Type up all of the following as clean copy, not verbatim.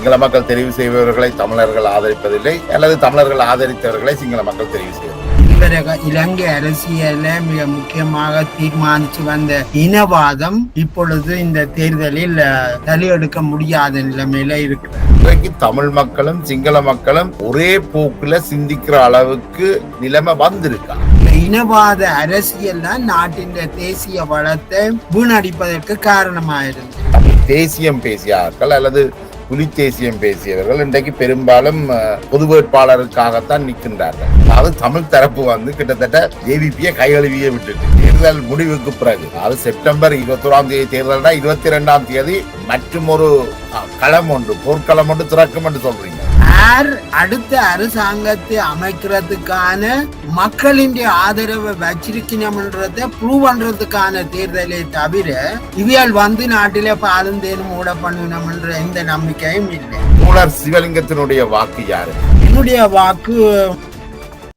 சிங்கள மக்கள் தெரிவு செய்பவர்களை தமிழர்கள் ஆதரிப்பதில்லை, அல்லது தமிழர்கள் ஆதரித்தவர்களை சிங்கள மக்கள் தெரிவு செய்வதில்லை. இதுவரை இலங்கை அரசியல மிக முக்கியமாக தீர்மானிச்சு வந்த இனவாதம் இப்பொழுது இந்த தேர்தலில் தலையெடுக்க முடியாத நிலைமையில இருக்கு. இன்றைக்கு தமிழ் மக்களும் சிங்கள மக்களும் ஒரே போக்குல சிந்திக்கிற அளவுக்கு நிலைமை வந்திருக்கா. இனவாத அரசியல் தான் நாட்டின் தேசிய வளத்தை வீணடிப்பதற்கு காரணமாயிருந்து. தேசியம் பேசியார்கள் அல்லது புலி தேசியம் பேசியவர்கள் இன்றைக்கு பெரும்பாலும் பொது வேட்பாளருக்காகத்தான் நிற்கின்றார்கள். அதாவது தமிழ் தரப்பு கிட்டத்தட்ட ஜேவிபியை கையழுவிய விட்டுட்டு தேர்தல் முடிவுக்கு பிறகு, அதாவது செப்டம்பர் 21ஆம் தேதி தேர்தல்னா 22ஆம் தேதி மற்றும் ஒரு களம் ஒன்று, போர்க்களம் ஒன்று திறக்கும் என்று சொல்றீங்க. அடுத்த அரசாங்கத்தை அமைக்கிறதுக்கான மக்களின் ஆதரவை வச்சிருக்கணும்ன்றத ப்ரூவ் பண்றதுக்கான தேர்தலை தவிர இவியால் நாட்டில பாலும் தேனும் மூட பண்ணணும்ன்ற எந்த நம்பிக்கையும் இல்லை. மூலர் சிவலிங்கத்தினுடைய வாக்கு யாரு? என்னுடைய வாக்கு.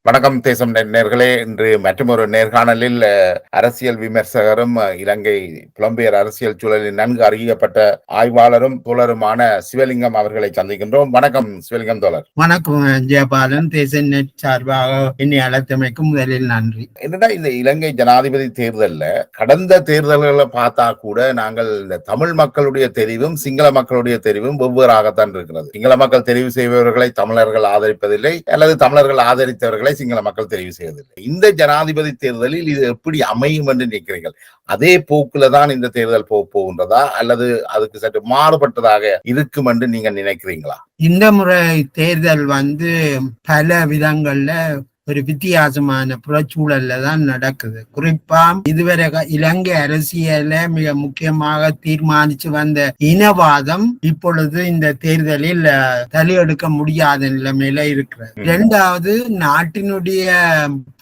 வணக்கம் தேசம் நேர்களே, இன்று மற்றொரு நேர்காணலில் அரசியல் விமர்சகரும் இலங்கை புலம்பெயர் அரசியல் சூழலில் நன்கு அறியப்பட்ட ஆய்வாளரும் தோழருமான சிவலிங்கம் அவர்களை சந்திக்கின்றோம். வணக்கம் சிவலிங்கம் தோழர். வணக்கம் ஜெயபாலன். தேச நெட் சார்பாக என்னை அழைத்தமைக்கு முதலில் நன்றி. என்னடா இந்த இலங்கை ஜனாதிபதி தேர்தல்ல கடந்த தேர்தல்களை பார்த்தா கூட நாங்கள் இந்த தமிழ் மக்களுடைய தெரிவும் சிங்கள மக்களுடைய தெரிவும் வெவ்வேறாகத்தான் இருக்கிறது. சிங்கள மக்கள் தெரிவு செய்பவர்களை தமிழர்கள் ஆதரிப்பதில்லை, அல்லது தமிழர்கள் ஆதரித்தவர்களை சிங்கள மக்கள் தெரிவு செய்வதில்லை. இந்த ஜனாதிபதி தேர்தலில் இது எப்படி அமையும் என்று நினைக்கிறீர்கள்? அதே போக்குல தான் இந்த தேர்தல் போகின்றதா, அல்லது அதுக்கு சற்று மாறுபட்டதாக இருக்கும் என்று நீங்க நினைக்கிறீங்களா? இந்த முறை தேர்தல் பல விதங்கள்ல ஒரு வித்தியாசமான புறச்சூழல்ல தான் நடக்குது. குறிப்பா இதுவரை இலங்கை அரசியல மிக முக்கியமாக தீர்மானிச்சு வந்த இனவாதம் இப்பொழுது இந்த தேர்தலில் தலையெடுக்க முடியாத நிலைமையில இருக்கிறது. இரண்டாவது, நாட்டினுடைய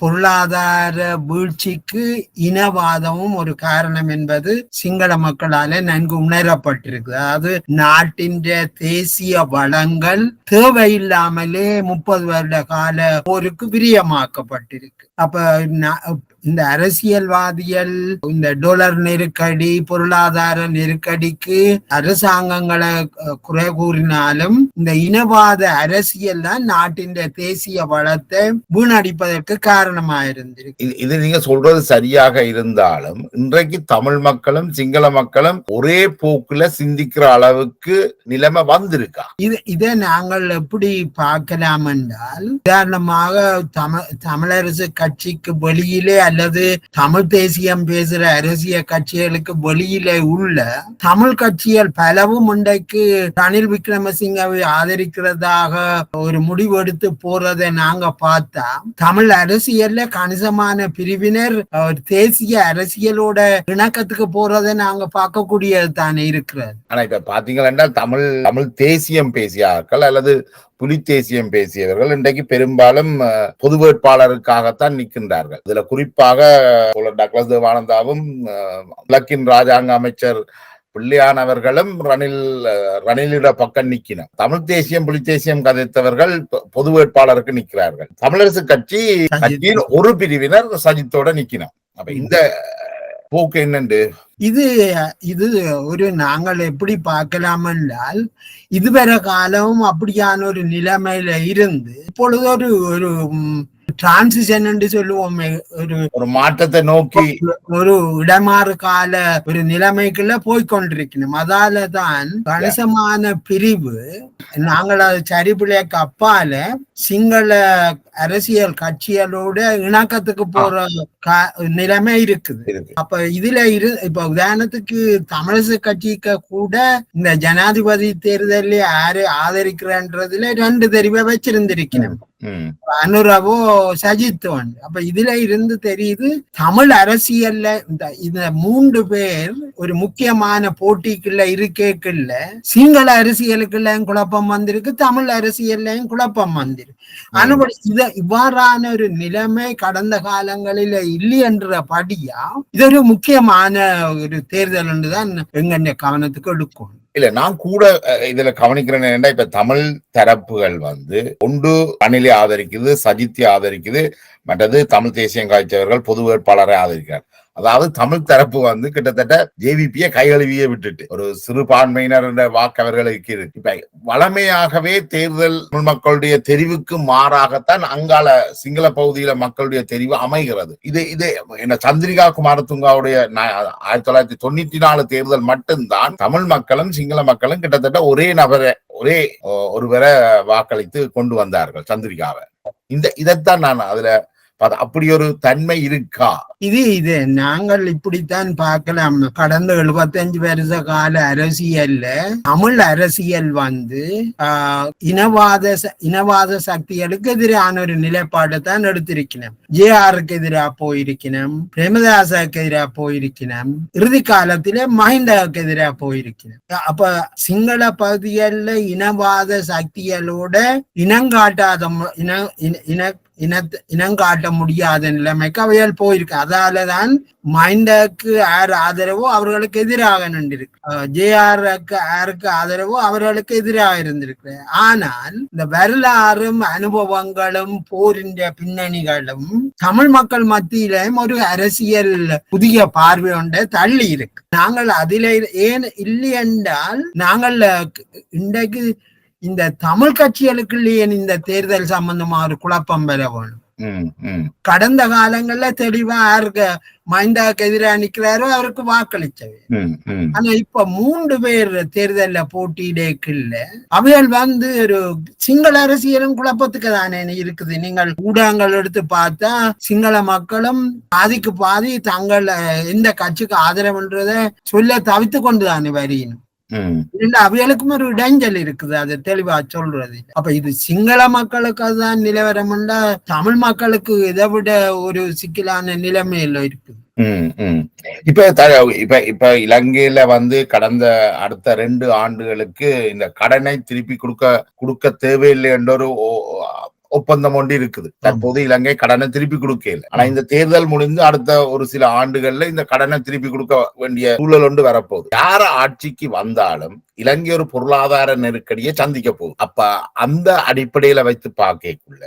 பொருளாதார வீழ்ச்சிக்கு இனவாதமும் ஒரு காரணம் என்பது சிங்கள மக்களால நன்கு உணரப்பட்டிருக்கு. அதாவது நாட்டின் தேசிய வளங்கள் தேவையில்லாமலே 30 வருட கால போருக்கு விரியமாக்கப்பட்டிருக்கு. அப்ப இந்த அரசியல்வாதிகள் இந்த டாலர் நெருக்கடி, பொருளாதார நெருக்கடிக்கு அரசாங்கங்களை குறை கூறினாலும் இந்த இனவாத அரசியல் தான் நாட்டின் தேசிய வளத்தை வீணடிப்பதற்கு காரணமாயிருந்திருக்கு. இது நீங்க சொல்றது சரியாக இருந்தாலும் இன்றைக்கு தமிழ் மக்களும் சிங்கள மக்களும் ஒரே போக்குல சிந்திக்கிற அளவுக்கு நிலைமை வந்திருக்கா? இதை நாங்கள் எப்படி பார்க்கலாம் என்றால், உதாரணமாக தமிழரசு கட்சிக்கு வெளியிலே அல்லது தமிழ் தேசியம் பேசுற அரசியல் கட்சிகளுக்கு வெளியிலே உள்ள தமிழ் கட்சிகள் பலவும் இன்றைக்கு ரணில் விக்ரமசிங்கவை ஆதரிக்கிறதாக ஒரு முடிவெடுத்து போறதை நாங்க பார்த்தா, தமிழ் அரசியல்ல கணிசமான பிரிவினர் தேசிய அரசியலோட இணக்கத்துக்கு போறதை நாங்க பார்க்கக்கூடியது தானே இருக்கிறது. ஆனா இப்ப பாத்தீங்கன்னா தமிழ் தேசியம் பேசியார்கள் அல்லது புலி தேசியம் பேசியவர்கள் இன்றைக்கு பெரும்பாலும் பொது வேட்பாளருக்காகத்தான் நிற்கின்றார்கள். இதுல குறிப்பாக டக்ளஸ் தேவானந்தாவும் இலக்கின் ராஜாங்க அமைச்சர் பிள்ளையானவர்களும் ரணிலிட பக்கம் நிக்கணும். தமிழ் தேசியம் புலி தேசியம் கதைத்தவர்கள் பொது வேட்பாளருக்கு நிற்கிறார்கள். தமிழரசு கட்சியின் ஒரு பிரிவினர் சஜித்தோட நிக்கணும். அப்ப இந்த போக்கு என்னண்டு இது ஒரு நாங்கள் எப்படி பார்க்கலாம் என்றால், இதுவரை காலமும் அப்படியான ஒரு நிலைமையில இருந்து இப்பொழுது ஒரு டிரான்சிஷன் என்று சொல்லுவோமே, ஒரு மாற்றத்தை நோக்கி ஒரு இடமாறு கால ஒரு நிலைமைக்குள்ள போய்கொண்டிருக்கணும். அதால தான் கணிசமான பிரிவு நாங்கள் அது சரிபிழைக்கு அப்பால சிங்கள அரசியல் கட்சிகளோட இணக்கத்துக்கு போற நிலைமை இருக்குது. அப்ப இதுல இப்ப உதாரணத்துக்கு தமிழரசு கட்சிக்கு கூட இந்த ஜனாதிபதி தேர்தலில் யாரு ஆதரிக்கிறன்றதுல 2 தெரிவை வச்சிருந்திருக்கணும், அனுரவோ சஜித். அப்ப இதுல இருந்து தெரியுது தமிழ் அரசியல்ல இந்த 3 பேர் ஒரு முக்கியமான போட்டிக்குள்ள இருக்கேக்குள்ள சிங்கள அரசியலுக்குள்ள குழப்பம் வந்திருக்கு, தமிழ் அரசியல்லையும் குழப்பம் வந்திருக்கு. ஆனபடி இவ்வாறான ஒரு நிலைமை கடந்த காலங்களில இல்லை என்றபடியா இது ஒரு முக்கியமான ஒரு தேர்தல் என்றுதான் எங்க கவனத்துக்கு எடுக்கும். இல்ல, நான் கூட இதுல கவனிக்கிறேன். இப்ப தமிழ் தரப்புகள் ஒன்று ரணிலை ஆதரிக்குது, சஜித்தை ஆதரிக்குது, மற்றது தமிழ் தேசியம் காய்ச்சவர்கள் பொது வேட்பாளரை ஆதரிக்கிறார். அதாவது தமிழ் தரப்பு வந்து கிட்டத்தட்ட ஜேவிபியை கைகழுவியே விட்டுட்டு ஒரு சிறுபான்மையினர் வாக்கு அவர்களுக்கு இருக்கு. இப்ப வளமையாகவே தேர்தல் மக்களுடைய தெரிவுக்கு மாறாகத்தான் அங்கால சிங்கள பகுதியில மக்களுடைய தெரிவு அமைகிறது. இது என்ன சந்திரிகா குமாரதுங்காவுடைய 1994 தேர்தல் மட்டும்தான் தமிழ் மக்களும் சிங்கள மக்களும் கிட்டத்தட்ட ஒரே நபரை ஒருவரை வாக்களித்து கொண்டு வந்தார்கள் சந்திரிகாவை. இதைத்தான் நான் அதுல அப்படி ஒரு தன்மை இருக்கா? இது நாங்கள் இப்படித்தான் பார்க்கலாம். கடந்த 75 வருஷ கால அரசியல்ல தமிழ் அரசியல் வந்து இனவாத சக்திகளுக்கு எதிரான ஒரு நிலைப்பாடு தான் எடுத்திருக்கணும். ஜேஆருக்கு எதிராக போயிருக்கணும், பிரேமதாசாவுக்கு எதிராக போயிருக்கணும், இறுதி காலத்தில மஹிந்தாவுக்கு எதிராக போயிருக்கணும். அப்ப சிங்கள பகுதிகளில் இனவாத சக்திகளோட இனங்காட்ட முடியாத நிலைமைக்கு அவையால் போயிருக்கு. அதாலதான் மஹிந்தக்கு யார் ஆதரவோ அவர்களுக்கு எதிராக நின்றிருக்கு, ஜேஆருக்கு ஆதரவோ அவர்களுக்கு எதிராக இருந்திருக்கு. ஆனால் இந்த வரலாறும் அனுபவங்களும் போரின் பின்னணிகளும் தமிழ் மக்கள் மத்தியிலும் ஒரு அரசியல் புதிய பார்வை ஒன்றை தள்ளி இருக்கு. நாங்கள் அதில் ஏன் இல்லை என்றால் நாங்கள் இன்றைக்கு இந்த தமிழ் கட்சிகளுக்குள்ளேயே இந்த தேர்தல் சம்பந்தமா ஒரு குழப்பம் பெற வேணும். கடந்த காலங்கள்ல தெளிவா யாருக்கு மஹிந்தாவுக்கு எதிராக நிக்கிறாரோ அவருக்கு வாக்களிச்சவை. ஆனா இப்ப 3 பேர் தேர்தல்ல போட்டியிடக்குள்ள அவைகள் வந்து ஒரு சிங்கள அரசியலும் குழப்பத்துக்கு தானே இருக்குது. நீங்கள் ஊடகங்கள் எடுத்து பார்த்தா சிங்கள மக்களும் பாதிக்கு பாதி தங்கள் எந்த கட்சிக்கு ஆதரவுன்றத சொல்ல தவித்து கொண்டுதானே வரையணும். அவைகளுக்கும் ஒரு இடைஞ்சல் இருக்குது, அது தெளிவா சொல்றது. அப்ப இது சிங்கள மக்களுக்கு அதுதான் நிலவரம், தமிழ் மக்களுக்கு இதை விட ஒரு சிக்கலான நிலைமையில இருக்குது. இப்ப இலங்கையில வந்து கடந்த அடுத்த 2 ஆண்டுகளுக்கு இந்த கடனை திருப்பி கொடுக்க தேவையில்லை என்ற ஒரு ஒப்பந்தம் ஒன்று இருக்குது. தற்போது இலங்கை கடனை திருப்பி கொடுக்கல. ஆனா இந்த தேர்தல் முடிந்து அடுத்த ஒரு சில ஆண்டுகள்ல இந்த கடனை திருப்பி கொடுக்க வேண்டிய சூழல் ஒன்று வரப்போகுது. யார ஆட்சிக்கு வந்தாலும் இலங்கை ஒரு பொருளாதார நெருக்கடியை சந்திக்க போகுது. அப்ப அந்த அடிப்படையில வைத்து பார்க்கக்குள்ள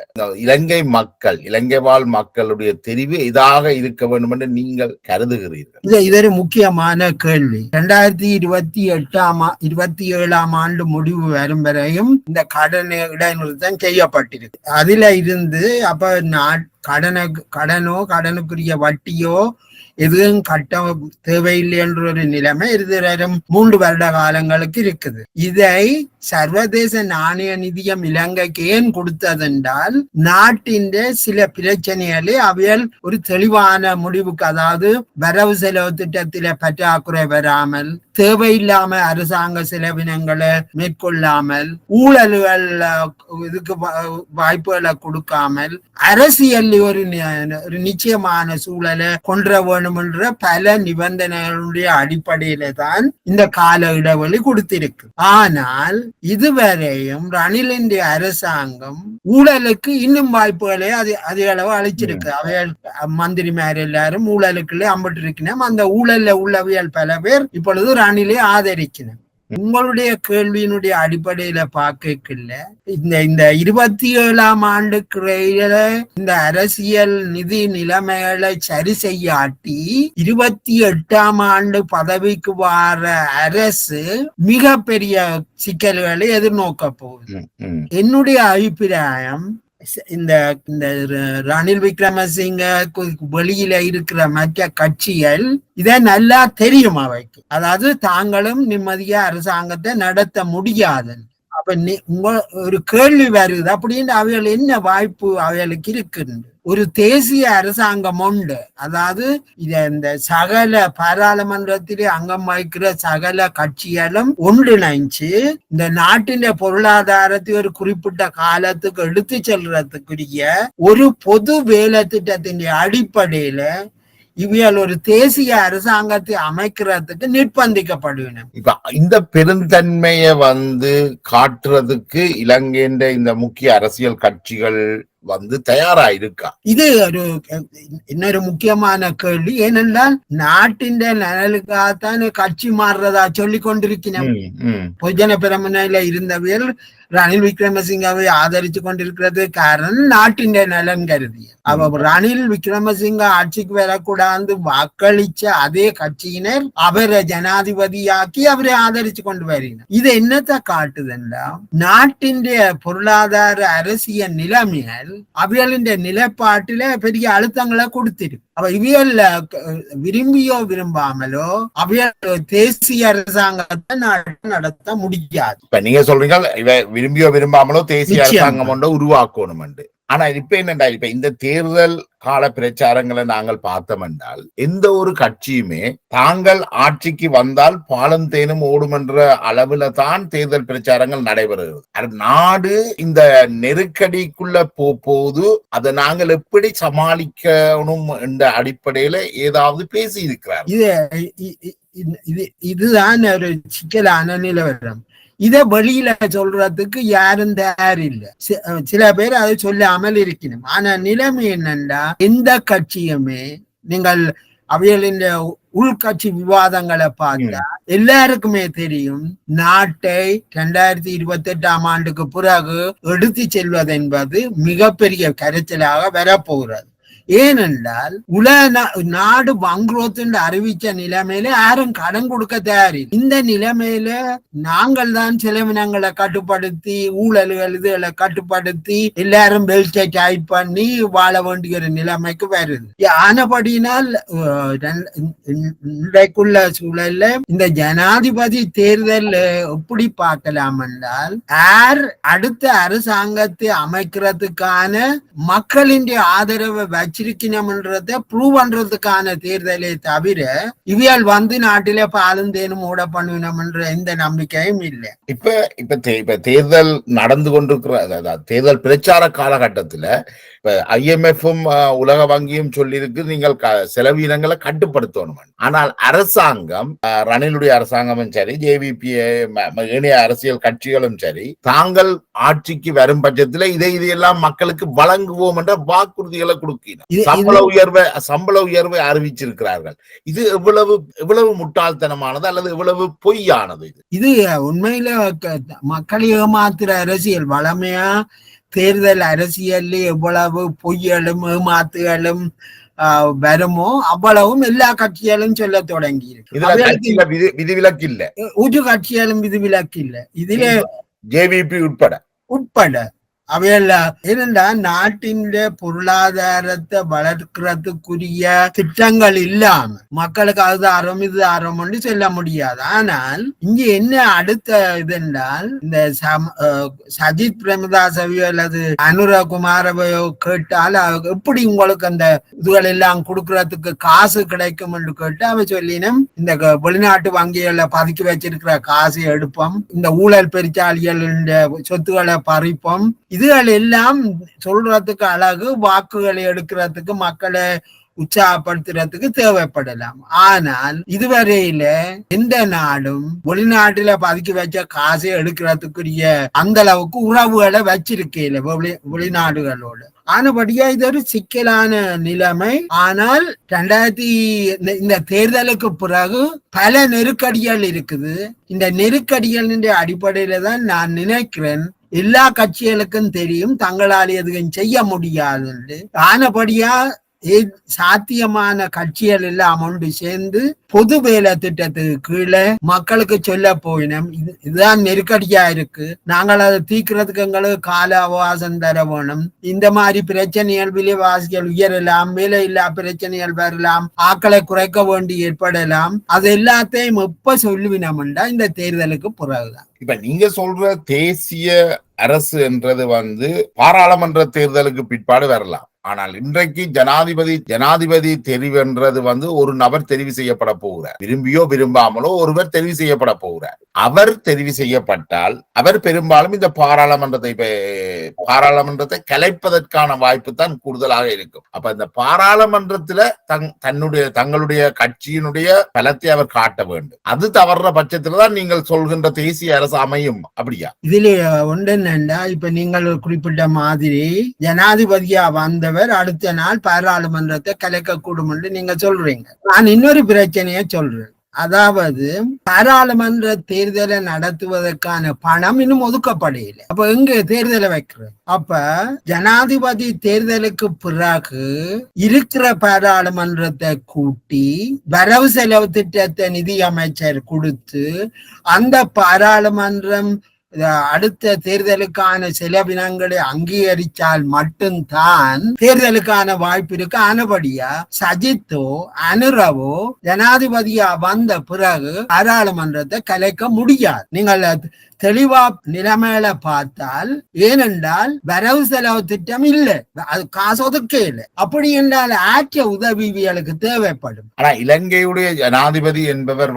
இலங்கை வாழ் மக்களுடைய தெரிவு இதாக இருக்க வேண்டும் என்று நீங்கள் கருதுகிறீர்கள்? இது ஒரு முக்கியமான கேள்வி. 2027 ஆண்டு முடிவு வரும் வரையும் இந்த கடன் இடைநிறுத்தம் செய்யப்பட்டிருக்கு. அதுல இருந்து அப்ப கடனுக்குரிய வட்டியோ எதுவும் கட்ட தேவையில்லை என்ற ஒரு நிலைமை 3 வருட காலங்களுக்கு இருக்குது. இதை சர்வதேச நாணய நிதியம் இலங்கைக்கு ஏன் கொடுத்ததென்றால் நாட்டின் சில பிரச்சனைகளை அவையால் ஒரு தெளிவான முடிவுக்கு, அதாவது வரவு செலவு திட்டத்தில பற்றாக்குறை வராமல், தேவையில்லாம அரசாங்க செலவினங்களை மேற்கொள்ளாமல், ஊழல்கள் இதுக்கு வாய்ப்புகளை கொடுக்காமல், அரசியல் ஒரு நிச்சயமான சூழலை கொண்டு வேணும் என்ற பல நிபந்தனைகளுடைய அடிப்படையில தான் இந்த கால இடைவெளி கொடுத்திருக்கு. இதுவரையும் ரணிலின் அரசாங்கம் ஊழலுக்கு இன்னும் வாய்ப்புகளை அதிக அளவு அளிச்சிருக்கு. அவையால் மந்திரிமார் எல்லாரும் ஊழலுக்குள்ளே அம்பிட்டு இருக்கணும். அந்த ஊழல்ல உள்ளவியல் பல பேர் இப்பொழுது ரணிலை ஆதரிக்கணும். உங்களுடைய கேள்வியினுடைய அடிப்படையில பார்க்கல இந்த 27ஆம் ஆண்டுக்கு இந்த அரசியல் நிதி நிலைமைகளை சரி செய்யாட்டி 28ஆம் ஆண்டு பதவிக்கு வர அரசு மிகப்பெரிய சிக்கல்களை எதிர்நோக்க போகுது. என்னுடைய அபிப்பிராயம், இந்த ரணில் விக்ரமசிங்க வெளியில இருக்கிற மற்ற கட்சிகள் இதை நல்லா தெரியும் அவைக்கு. அதாவது தாங்களும் நிம்மதியா அரசாங்கத்தை நடத்த முடியாது. அப்ப ஒரு கேள்வி வருது, அப்படின்னு அவைகள் என்ன வாய்ப்பு அவைகளுக்கு இருக்குன்னு. ஒரு தேசிய அரசாங்கம் உண்டு, அதாவது இந்த சகல பாராளுமன்றத்திலே அங்கம் வகிக்கிற சகல கட்சிகளும் ஒன்றிணைச்சு இந்த நாட்டின் பொருளாதாரத்தை ஒரு குறிப்பிட்ட காலத்துக்கு எடுத்து செல்றதுக்குரிய ஒரு பொது வேலை திட்டத்தின் அடிப்படையில இவையால் ஒரு தேசிய அரசாங்கத்தை அமைக்கிறதுக்கு நிர்பந்திக்கப்படுவேன். இப்ப இந்த பெருந்தன்மையை காட்டுறதுக்கு இலங்கையின் இந்த முக்கிய அரசியல் கட்சிகள் தயாரா இருக்கா? இது இன்னொரு முக்கியமான கேள்வி. ஏனென்றால் நாட்டின் நலனுக்காகத்தான் கட்சி மாறுறதா சொல்லி கொண்டிருக்கிறோம். பொதுஜன பிரமுனையில இருந்தவர்கள் ரணில் விக்ரமசிங்கவை ஆதரிச்சு கொண்டிருக்கிறது காரணம் நாட்டின் நலன் கருதி. அவ ரணில் விக்ரமசிங்க ஆட்சிக்கு வரக்கூடாது வாக்களிச்ச அதே கட்சியினர் அவரை ஜனாதிபதியாக்கி அவரை ஆதரிச்சு கொண்டு வருகிறார். இது என்னத்தை காட்டுதுன்னா நாட்டின் பொருளாதார அரசியல் நிலைமைகள் அவியலின் நிலைப்பாட்டில பெரிய அழுத்தங்களை கொடுத்திருக்கு. அவ இவியல் விரும்பியோ விரும்பாமலோ அவியல் தேசிய அரசாங்கத்தை நடத்த முடியாது. இப்ப நீங்க சொல்றீங்க இவ விரும்பியோ விரும்பாமலோ தேசிய அரசாங்கம் ஒன்றை உருவாக்கணும். ஆனா இப்ப என்னண்டா, இப்ப இந்த தேர்தல் கால பிரச்சாரங்களை நாங்கள் பார்த்தோம் என்றால் எந்த ஒரு கட்சியுமே தாங்கள் ஆட்சிக்கு வந்தால் பாலும் தேனும் ஓடும் என்ற அளவுல தான் தேர்தல் பிரச்சாரங்கள் நடைபெறுகிறது. நாடு இந்த நெருக்கடிக்குள்ள போது அதை நாங்கள் எப்படி சமாளிக்கணும் என்ற அடிப்படையில ஏதாவது பேசி இருக்கிறார். இதுதான் ஒரு சிக்கலான நிலவரம். இத வெளியில சொல்றதுக்கு யாரும் தயார் இல்லை. சில பேர் அதை சொல்லாமல் இருக்கணும். ஆனா நிலைமை என்னன்னா எந்த கட்சியுமே நீங்கள் அவைகளின் உள்கட்சி விவாதங்களை பார்த்தா எல்லாருக்குமே தெரியும் நாட்டை 2028 ஆண்டுக்கு பிறகு எடுத்து செல்வது என்பது மிகப்பெரிய கருத்தலாக வரப்போகிறது. ஏனென்றால் நாடு வங்குரோத்து அறிவிச்ச நிலைமையில யாரும் கடன் கொடுக்க தயாரில்லை. இந்த நிலைமையில நாங்கள் தான் செலவினங்களை கட்டுப்படுத்தி ஊழல்கள் இதுகளை கட்டுப்படுத்தி எல்லாரும் பெல்ட்டை டைட் பண்ணி வாழ வேண்டிய ஒரு நிலைமைக்கு வருது. ஆனபடியினால் இன்றைக்குள்ள சூழல்ல இந்த ஜனாதிபதி தேர்தல் எப்படி பார்க்கலாம் என்றால் யார் அடுத்த அரசாங்கத்தை அமைக்கிறதுக்கான மக்களின் ஆதரவை வச்சிருக்கணும்ன்றத ப்ரூவ் பண்றதுக்கான தேர்தலை தவிர இவியல் நாட்டில பாலும் தேனும் மூட பண்ணுவணும்ன்ற எந்த நம்பிக்கையும் இல்லை. இப்ப தேர்தல் நடந்து கொண்டிருக்கிற தேர்தல் பிரச்சார காலகட்டத்துல இப்ப IMF-ம் உலக வங்கியும் சொல்லியிருக்கு நீங்கள் செலவீனங்களை கட்டுப்படுத்தணும். ஆனால் அரசாங்கம், ரணிலுடைய அரசாங்கமும் சரி, JVP ஏனைய அரசியல் கட்சிகளும் சரி, தாங்கள் ஆட்சிக்கு வரும் பட்சத்துல இதையெல்லாம் மக்களுக்கு வழங்குவோம் என்ற வாக்குறுதிகளை கொடுக்கணும். சம்பள உயர்வை அறிவிச்சிருக்கிறார்கள். இது எவ்வளவு முட்டாள்தனமானது அல்லது எவ்வளவு பொய்யானது? இது உண்மையில மக்கள் ஏமாத்துற அரசியல். வளமையா தேர்தல் அரசியல் எவ்வளவு பொய்யலும் ஏமாத்துகளும் வருமோ அவ்வளவும் எல்லா கட்சிகளும் சொல்ல தொடங்கி இருக்கு. விதிவிலக்கு இல்ல, ஒரு கட்சியாலும் விதிவிலக்கு இல்ல. இதுல JVP உட்பட அவையல்ல. ஏனென்றா நாட்டின் பொருளாதாரத்தை வளர்க்கிறதுக்குரிய திட்டங்கள் இல்லாம மக்களுக்கு அது இது ஆரம்பம்னு சொல்ல முடியாது. ஆனால் இங்க என்ன அடுத்த இது என்றால் இந்த சஜித் பிரேமதாசவையோ அல்லது அனுரகுமாரவையோ கேட்டால் எப்படி உங்களுக்கு அந்த இதுகள் எல்லாம் கொடுக்கறதுக்கு காசு கிடைக்கும் என்று கேட்டு அவ சொல்லினும் இந்த வெளிநாட்டு வங்கிகளை பதுக்கி வச்சிருக்கிற காசு எடுப்போம், இந்த ஊழல் பெருச்சாளிகள் சொத்துக்களை பறிப்போம். இதுகள் எல்லாம் சொல்றதுக்கு அழகு, வாக்குகளை எடுக்கிறதுக்கு மக்களை உற்சாகப்படுத்துறதுக்கு தேவைப்படலாம். ஆனால் இதுவரையில எந்த நாடும் வெளிநாட்டுல பதுக்கி வச்ச காசை எடுக்கிறதுக்குரிய அந்த அளவுக்கு உறவுகளை வச்சிருக்கல வெளிநாடுகளோடு. ஆனபடியா இது ஒரு சிக்கலான நிலைமை. ஆனால் இந்த தேர்தலுக்கு பிறகு பல நெருக்கடிகள் இருக்குது. இந்த நெருக்கடிகளின் அடிப்படையில தான் நான் நினைக்கிறேன் எல்லா கட்சிகளுக்கும் தெரியும் தங்களால் எதுவும் செய்ய முடியாது. ஆனபடியா சாத்தியமான கட்சிகள் எல்லாம் ஒன்று சேர்ந்து பொது வேலை திட்டத்துக்கு கீழே மக்களுக்கு சொல்ல போயினோம், இதுதான் நெருக்கடியா இருக்கு, நாங்கள் அதை தீர்க்கிறதுக்கு எங்களுக்கு கால அவகாசம் தர வேணும், இந்த மாதிரி பிரச்சனைகள் விலைவாசிகள் உயரலாம், வேலை இல்லா பிரச்சனைகள் வரலாம், ஆக்களை குறைக்க வேண்டி ஏற்படலாம். அது எல்லாத்தையும் எப்ப சொல்லுவினோம்டா இந்த தேர்தலுக்கு பிறகுதான். இப்ப நீங்க சொல்ற தேசிய அரசு என்றது பாராளுமன்ற தேர்தலுக்கு பிற்பாடு வரலாம். ஆனால் இன்றைக்கு ஜனாதிபதி தெரிவுன்றது ஒரு நபர் தெரிவு செய்யப்பட போகிறார். விரும்பியோ விரும்பாமலோ ஒருவர் தெரிவு செய்யப்பட போகிறார். அவர் தெரிவு செய்யப்பட்டால் அவர் பெரும்பாலும் இந்த பாராளுமன்றத்தை கலைப்பதற்கான வாய்ப்பு தான் கூடுதலாக இருக்கும். அப்ப இந்த பாராளுமன்றத்துல தங்களுடைய கட்சியினுடைய பலத்தை அவர் காட்ட வேண்டும். அது தவறுற பட்சத்துலதான் நீங்கள் சொல்கின்ற தேசிய அரசு அமையும். அப்படியா? இதுல ஒன்று என்னண்டா, இப்ப நீங்கள் குறிப்பிட்ட மாதிரி ஜனாதிபதியா வந்தவர் அடுத்த நாள் பாராளுமன்றத்தை கலைக்க கூடும் என்று நீங்க சொல்றீங்க. நான் இன்னொரு பிரச்சனைய சொல்றேன். அதாவது பாராளுமன்ற தேர்தலை நடத்துவதற்கான பணம் இன்னும் ஒதுக்கப்படையில. அப்ப எங்க தேர்தலை வைக்கிறது? அப்ப ஜனாதிபதி தேர்தலுக்கு பிறகு இருக்கிற பாராளுமன்றத்தை கூட்டி வரவு செலவு திட்டத்தை நிதி அமைச்சர் கொடுத்து அந்த பாராளுமன்றம் அடுத்த தேர்தலுக்கான செலவினங்களை அங்கீகரித்தால் மட்டும்தான் தேர்தலுக்கான வாய்ப்பு இருக்கு. ஆனபடியா சஜித்தோ அனுரவோ ஜனாதிபதியா வந்த பிறகு பாராளுமன்றத்தை கலைக்க முடியாது. நீங்கள் தெளிவா நிலைமையில பார்த்தால், ஏனென்றால் வரவு செலவு திட்டம் இல்லை, அது காசு ஒதுக்க இல்லை. அப்படி என்றால் ஆற்ற உதவிகளுக்கு தேவைப்படும். ஆனா இலங்கையுடைய ஜனாதிபதி என்பவர்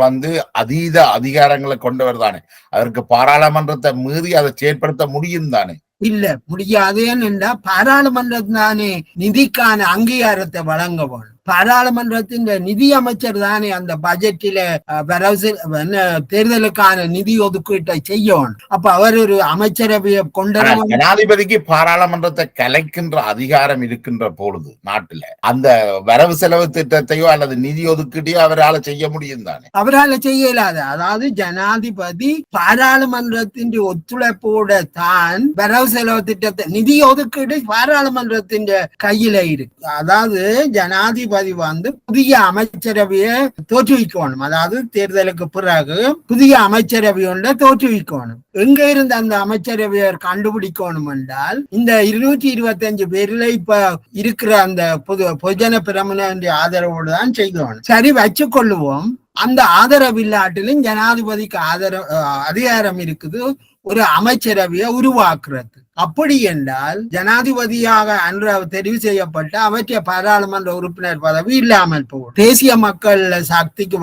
அதீத அதிகாரங்களை கொண்டவர் தானே, அதற்கு பாராளுமன்றத்தை மீறி அதை செயற்படுத்த முடியும் தானே? இல்ல, முடியாது. ஏனென்றா பாராளுமன்றம் தானே நிதிக்கான அங்கீகாரத்தை வழங்க வேணும். பாராளுமன்றத்தின் நிதி அமைச்சர் தானே அந்த பட்ஜெட்டில தேர்தலுக்கான நிதி ஒதுக்கீட்டை செய்யணும். அப்ப அவர் ஒரு அமைச்சரவையை கொண்ட ஜனாதிபதிக்கு பாராளுமன்றத்தை கலைக்கின்ற அதிகாரம் இருக்கின்ற பொழுது நாட்டுல அந்த வரவு செலவு திட்டத்தையோ அல்லது நிதி ஒதுக்கீட்டையோ அவரால் செய்ய முடியும் தானே? அவரால் செய்ய இயலாது. அதாவது ஜனாதிபதி பாராளுமன்றத்தின் ஒத்துழைப்போட தான் வரவு செலவு திட்டத்தை நிதி ஒதுக்கீடு பாராளுமன்றத்தின் கையில இருக்கு. அதாவது ஜனாதிபதி புதிய அமைச்சரவையை தோற்றுவிக்கணும். அதாவது தேர்தலுக்கு பிறகு புதிய அமைச்சரவை ஒன்றை தோற்றுவிக்கணும். எங்க இருந்து அந்த அமைச்சரவையை கண்டுபிடிக்கணும் என்றால், இந்த 225 பேர்ல இப்ப இருக்கிற அந்த பொதுஜன பிரமுன ஆதரவோடு தான் செய்யணும். சரி, வச்சு கொள்ளுவோம். அந்த ஆதரவு இல்லாட்டிலும் ஜனாதிபதிக்கு அதிகாரம் இருக்குது ஒரு அமைச்சரவையை உருவாக்குறது. அப்படி என்றால் ஜனாதிபதியாக அன்று தெரிவு செய்யப்பட்ட அவற்றை பாராளுமன்ற உறுப்பினர் பதவி இல்லாமல் போகும். தேசிய மக்கள் சக்திக்கு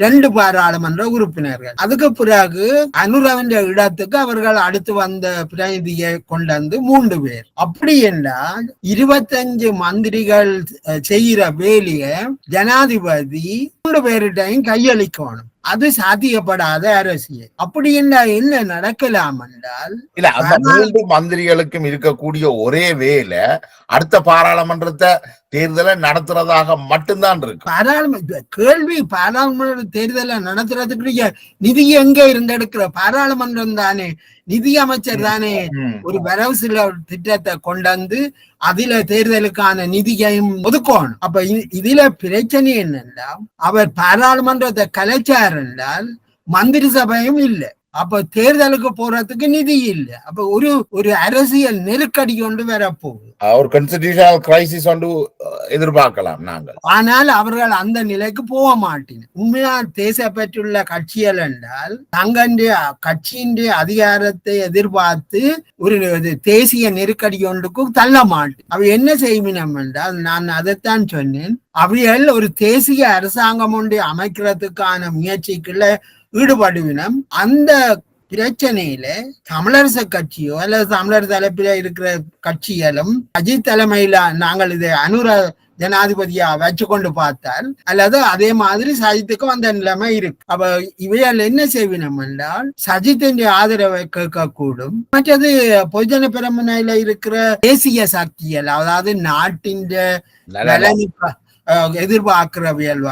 2 பாராளுமன்ற உறுப்பினர்கள். அதுக்கு பிறகு அனுரவின் இடத்துக்கு அவர்கள் அடுத்து வந்த பிரதிநிதியை கொண்டு 3 பேர். அப்படி என்றால் 25 மந்திரிகள் செய்கிற வேலையை ஜனாதிபதி 3 பேரிட்டையும் கையளிக்கணும். அது சாத்தியப்படாத அரசியல். அப்படி என்ன நடக்கலாம் என்றால், இல்ல அந்த 3 மந்திரிகளுக்கும் இருக்கக்கூடிய ஒரே வேலை அடுத்த பாராளுமன்றத்தை தேர்தலை நடத்துறதாக மட்டும்தான் இருக்கு. கேள்வி பாராளுமன்ற தேர்தலை நடத்துறதுக்கு நிதி எங்க இருந்து எடுக்கிற? பாராளுமன்றம் தானே, நிதி அமைச்சர் தானே ஒரு வரவு செலவு திட்டத்தை கொண்டு அதுல தேர்தலுக்கான நிதியையும் ஒதுக்கணும். அப்ப இதுல பிரச்சனை என்னன்னா, அவர் பாராளுமன்றத்தை கலைச்சார் என்றால் மந்திரி சபையும் இல்லை. அப்ப தேர்தலுக்கு போறதுக்கு நிதி இல்லை. அப்ப ஒரு அரசியல் நெருக்கடி கொண்டு வரப்போகுது. ஒரு கான்ஸ்டிடியூஷனல் கிரைசிஸ் ஒன்று எதிர்பார்க்கலாம் நாங்கள். ஆனால் அவர்கள் அந்த நிலைக்கு போக மாட்டேன். உண்மையா தேசப்பற்றுள்ள கட்சிகள் என்றால் தங்களுடைய கட்சியின் அதிகாரத்தை எதிர்பார்த்து ஒரு தேசிய நெருக்கடி ஒன்றுக்கு தள்ள மாட்டேன். அவை என்ன செய்வினம் என்றால், நான் அதைத்தான் சொன்னேன், அவைகள் ஒரு தேசிய அரசாங்கம் ஒன்றை அமைக்கிறதுக்கான முயற்சிக்குள்ள ஈடுபடுவினம். அந்த பிரச்சனையில தமிழரசு கட்சியோ அல்லது தமிழர் தலைப்பில இருக்கிற கட்சிகளும் அஜித் தலைமையில நாங்கள் இதை ஜனாதிபதியா வச்சு கொண்டு பார்த்தால், அல்லது அதே மாதிரி சஜித்துக்கு வந்த நிலைமை இருக்கு. அப்ப இவையால் என்ன செய்வினம் என்றால், சஜித்தின் ஆதரவை கேட்கக்கூடும். மற்றது பொதுஜன பெரமுனையில இருக்கிற தேசிய சக்திகள், அதாவது நாட்டின் நலனுக்கு எதிர்பார்க்கிறவியல்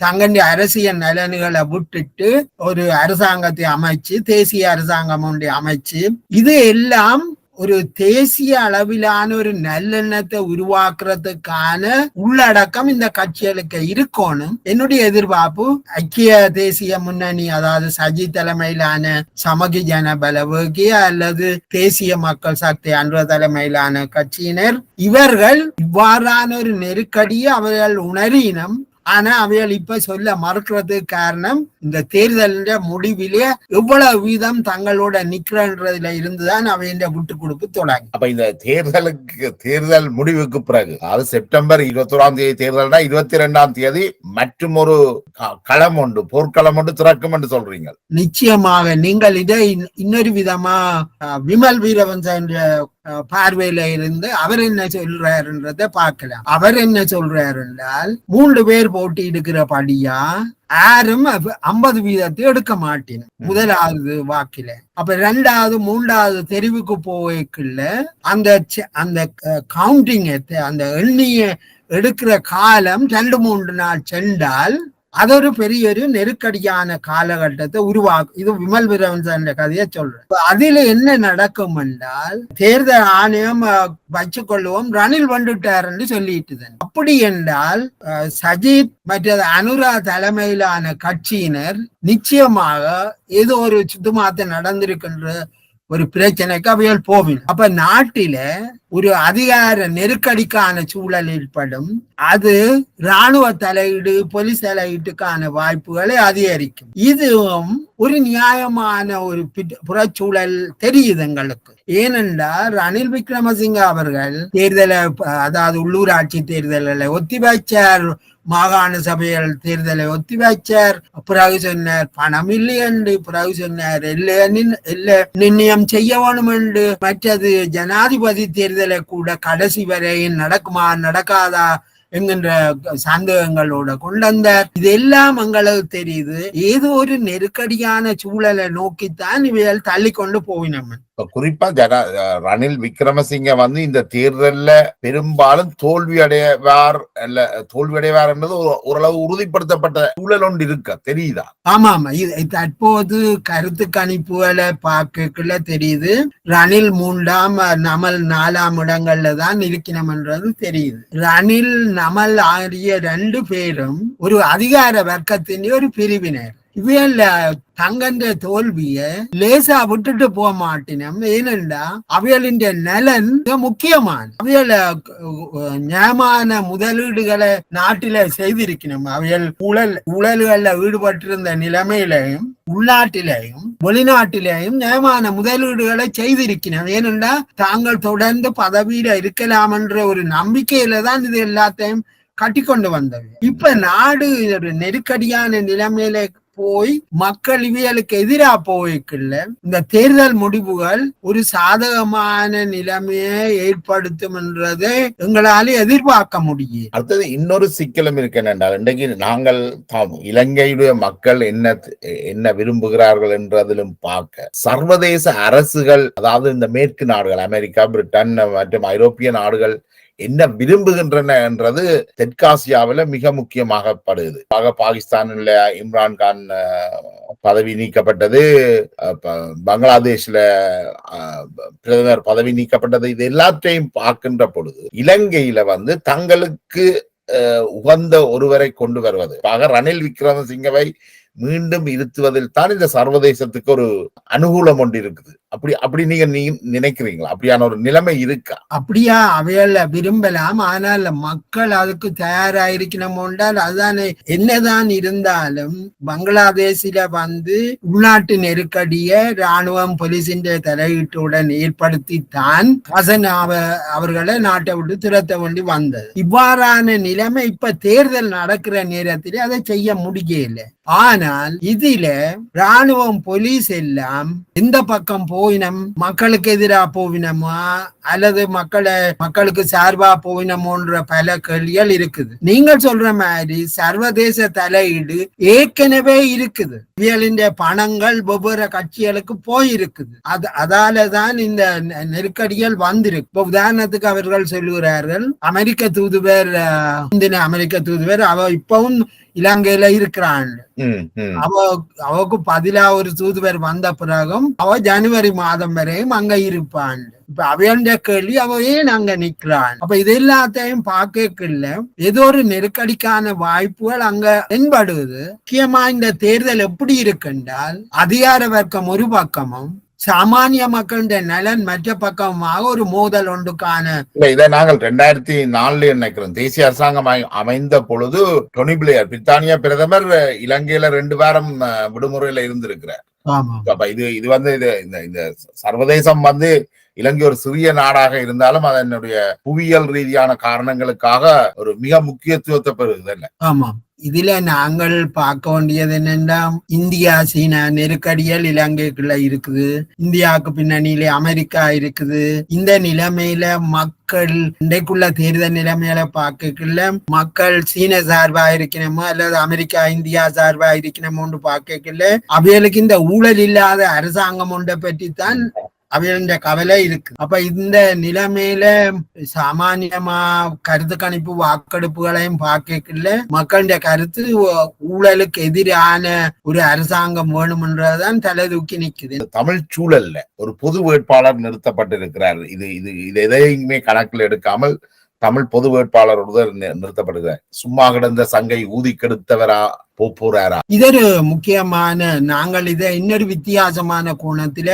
தங்களுடைய அரசியல் நலன்களை விட்டுட்டு ஒரு அரசாங்கத்தை அமைச்சு, தேசிய அரசாங்கம் ஒன்றை அமைச்சு, இது எல்லாம் ஒரு தேசிய அளவிலான ஒரு நல்லெண்ணத்தை உருவாக்குறதுக்கான உள்ளடக்கம் இந்த கட்சிகளுக்கு இருக்கணும். என்னுடைய எதிர்பார்ப்பு ஐக்கிய தேசிய முன்னணி, அதாவது சஜித் தலைமையிலான சமகி ஜன பலவேகி அல்லது தேசிய மக்கள் சக்தி அன்ற தலைமையிலான கட்சியினர், இவர்கள் இவ்வாறான ஒரு நெருக்கடியை அவர்கள் உணரினம். ஆனா அவைகள் இப்ப சொல்ல மறுக்கிறதுக்கு காரணம், இந்த தேர்தலின் முடிவிலே எவ்வளவு வீதம் தங்களோட நிக்கிறதுல இருந்துதான் அவைய விட்டு கொடுப்பு தொடங்கி. அப்ப இந்த தேர்தல் முடிவுக்கு பிறகு, அதாவது செப்டம்பர் 21ஆம் தேதி தேர்தல்னா 22ஆம் தேதி மற்றும் ஒரு களம் உண்டு, போர்க்களம் ஒன்று திறக்கும் என்று சொல்றீங்க. நிச்சயமாக நீங்கள் இதை இன்னொரு விதமா விமல் வீரவன்சன் பார்வையில இருந்து அவர் என்ன சொல்றாருன்றத பார்க்கலாம். அவர் என்ன சொல்றாரு என்றால், 3 பேர் போட்டி எடுக்கிறபடியா யாரும் 50% எடுக்க மாட்டேன் முதலாவது வாக்கில. அப்ப 2வது 3வது தெரிவுக்கு போய்க்குள்ள அந்த கவுண்டிங் அந்த எண்ணிய எடுக்கிற காலம் 2-3 நாள் சென்றால் அது ஒரு பெரிய ஒரு நெருக்கடியான காலகட்டத்தை உருவாக்கும். இது விமல் வீரவன்சன் கதையை சொல்றேன். அதுல என்ன நடக்கும் என்றால், தேர்தல் ஆணையம் வச்சுக்கொள்வோம் ரணில் வந்துட்டார் என்று சொல்லிட்டு, அப்படி என்றால் சஜித் மற்றது அனுரா தலைமையிலான கட்சியினர் நிச்சயமாக ஏதோ ஒரு சுத்தமாத்த நடந்திருக்கின்ற ஒரு பிரச்சனைக்கு அவையால் போவின். அப்ப நாட்டில ஒரு அதிகார நெருக்கடிக்கான சூழல் ஏற்படும். அது இராணுவ தலையீடு, போலீஸ் தலையீட்டுக்கான வாய்ப்புகளை அதிகரிக்கும். இதுவும் ஒரு நியாயமான ஒரு புறச்சூழல் தெரியுது எங்களுக்கு. ஏனென்றால் ரணில் விக்ரமசிங்க அவர்கள் தேர்தலை, அதாவது உள்ளூராட்சி தேர்தல்களை ஒத்தி வைச்சார், மாகாண சபைகள் தேர்தலை ஒத்தி வைச்சார். பிறகு சொன்னார் பணம் இல்லை என்று, பிறகு சொன்னார் எல்லை நிர்ணயம் செய்ய வேணும் என்று, மற்றது ஜனாதிபதி தேர்தலை கூட கடைசி வரை நடக்குமா நடக்காதா என்கின்ற சந்தேகங்களோட கொண்டு வந்தார். இதெல்லாம் எங்களுக்கு தெரியுது ஏதோ ஒரு நெருக்கடியான சூழலை நோக்கித்தான் இவையால் தள்ளி கொண்டு போயினோம். குறிப்பா ரணில் விக்ரமசிங்க இந்த தேர்தல்ல பெரும்பாலும் தோல்வி அடைவார் என்றது ஓரளவு உறுதிப்படுத்தப்பட்ட சூழல் ஒன்று இருக்க தெரியுதா? ஆமா ஆமா, தற்போது கருத்து கணிப்புகளை பார்க்கல தெரியுது ரணில் 3ஆம் நமல் 4ஆம் இடங்கள்ல தான் இருக்கணும் என்றது தெரியுது. ரணில் நமல் ஆகிய 2 பேரும் ஒரு அதிகார வர்க்கத்தின் ஒரு பிரிவினர். இவையல்ல தங்கன்ற தோல்விய லேசா விட்டுட்டு போக மாட்டினோம். ஏனென்றா அவைகளின் நலன் முக்கியமான, அவையல நியாயமான முதலீடுகளை நாட்டில செய்திருக்கணும். அவைகள் ஊழல்கள்ல ஈடுபட்டிருந்த நிலைமையிலையும் உள்நாட்டிலையும் வெளிநாட்டிலையும் நியாயமான முதலீடுகளை செய்திருக்கணும். ஏனென்றா தாங்கள் தொடர்ந்து பதவியில இருக்கலாம் என்ற ஒரு நம்பிக்கையில தான் இது எல்லாத்தையும் கட்டிக்கொண்டு வந்தது. இப்ப நாடு ஒரு நெருக்கடியான நிலைமையில போய் மக்கள் இவைகளுக்கு எதிராக போய்க்குள்ள இந்த தேர்தல் முடிவுகள் ஒரு சாதகமான நிலைமையை ஏற்படுத்தும் என்றதை எங்களால எதிர்பார்க்க முடியும். அடுத்தது இன்னொரு சிக்கலும் இருக்கு என்னென்றால், இன்றைக்கு நாங்கள் இலங்கையுடைய மக்கள் என்ன விரும்புகிறார்கள் என்றதிலும் பார்க்க சர்வதேச அரசுகள், அதாவது இந்த மேற்கு நாடுகள் அமெரிக்கா, பிரிட்டன் மற்றும் ஐரோப்பிய நாடுகள் என்ன விரும்புகின்றன என்றது தெற்காசியாவில் மிக முக்கியமாகப்படுது. பாகிஸ்தானில் இம்ரான்கான் பதவி நீக்கப்பட்டது, பங்களாதேஷ்ல பிரதமர் பதவி நீக்கப்பட்டது, இது எல்லாத்தையும் பார்க்கின்ற பொழுது இலங்கையில தங்களுக்கு உகந்த ஒருவரை கொண்டு வருவது, ரணில் விக்ரமசிங்கவை மீண்டும் இருத்துவதில் தான் இந்த சர்வதேசத்துக்கு ஒரு அனுகூலம் ஒன்று இருக்குது. அப்படி நீங்க நினைக்கிறீங்களா? அப்படியான ஒரு நிலைமை இருக்கா? அப்படியா? அவையல்ல விரும்பலாம், ஆனால் மக்கள் அதுக்கு தயாராயிருக்கணும் என்றால் அதுதானே. என்னதான் இருந்தாலும் பங்களாதேஷில உள்நாட்டு நெருக்கடியை ராணுவம் போலீசின் தலையீட்டுடன் ஏற்படுத்தித்தான் ஹசன் அவர்களை நாட்டை விட்டு துரத்த வேண்டி வந்தது. இவ்வாறான நிலைமை இப்ப தேர்தல் நடக்கிற நேரத்திலே அதை செய்ய முடியல. ஆனால் இதுல ராணுவம் போலீஸ் எல்லாம் எந்த பக்கம் போயினம், மக்களுக்கு எதிராக போவினமா அல்லது மக்களுக்கு சார்பா போயினமோன்ற பல கேள்விகள் இருக்குது. நீங்கள் சொல்ற மாதிரி சர்வதேச தலையீடு ஏற்கனவே இருக்குது. இவர்களின் பணங்கள் வெவ்வேறு கட்சிகளுக்கு போயிருக்குது. அதாலதான் இந்த நெருக்கடிகள் வந்திருக்கு. இப்போ உதாரணத்துக்கு அவர்கள் சொல்லுகிறார்கள், அமெரிக்க தூதுவர் அவ இப்பவும் இலங்கையில இருக்கிறான். அவக்கு பதிலா ஒரு தூதுவர் வந்த பிறகும் அவ ஜனவரி மாதம் வரையும் அங்க இருப்பான். இப்ப அவையண்ட கேள்வி அவ ஏன் அங்க நிக்கிறான்? அப்ப இது எல்லாத்தையும் பார்க்கல ஏதோ ஒரு நெருக்கடிக்கான வாய்ப்புகள் அங்க தென்படுது. முக்கியமா இந்த தேர்தல் எப்படி இருக்குன்றால் அதிகார வர்க்கம் ஒரு பக்கமும் சாமானிய மக்களுடைய நலன் மற்ற பக்கமாக ஒரு மோதல் ஒன்றுக்கான இதை நாங்கள் 2004 நினைக்கிறோம். தேசிய அரசாங்கம் அமைந்த பொழுது டொனி பிளேயர் பிரித்தானிய பிரதமர் இலங்கையில 2 வாரம் விடுமுறையில இருந்திருக்கிறார். அப்ப இது இந்த சர்வதேசம் இலங்கை ஒரு சிறிய நாடாக இருந்தாலும் அதனுடைய புவியியல் ரீதியான காரணங்களுக்காக ஒரு மிக முக்கியத்துவத்தை பெறுகிறது. ஆமா, இதுல நாங்கள் பார்க்க வேண்டியது என்னன்னா, இந்தியா சீனா நெருக்கடிகள் இலங்கைக்குள்ள இருக்குது, இந்தியாவுக்கு பின்னணியில அமெரிக்கா இருக்குது. இந்த நிலைமையில மக்கள் இன்றைக்குள்ள தேர்தல் நிலைமையில பார்க்கல மக்கள் சீன சார்பா இருக்கணுமோ அல்லது அமெரிக்கா இந்தியா சார்பா இருக்கணுமோன்னு பார்க்கல அவைகளுக்கு இந்த ஊழல் இல்லாத அரசாங்கம் ஒன்றை பற்றி தான் அவைய கவலை இருக்கு. அப்ப இந்த நிலைமையில சாமானியமா கருத்து கணிப்பு வாக்கெடுப்புகளையும் பார்க்கல மக்களுடைய கருத்து ஊழலுக்கு எதிரான ஒரு அரசாங்கம் வேணும்ன்றதான் தலை தூக்கி நிக்குது. தமிழ் சூழல்ல ஒரு பொது வேட்பாளர் நிறுத்தப்பட்டிருக்கிறார். இது இது இது எதையுமே கணக்கில் எடுக்காமல் தமிழ் பொது வேட்பாளர் நிறுத்தப்படுகிறார். சும்மா கிடந்த சங்கை ஊதி கெடுத்தவரா போறாரா? இது ஒரு முக்கியமான, நாங்கள் இதை இன்னொரு வித்தியாசமான கோணத்தில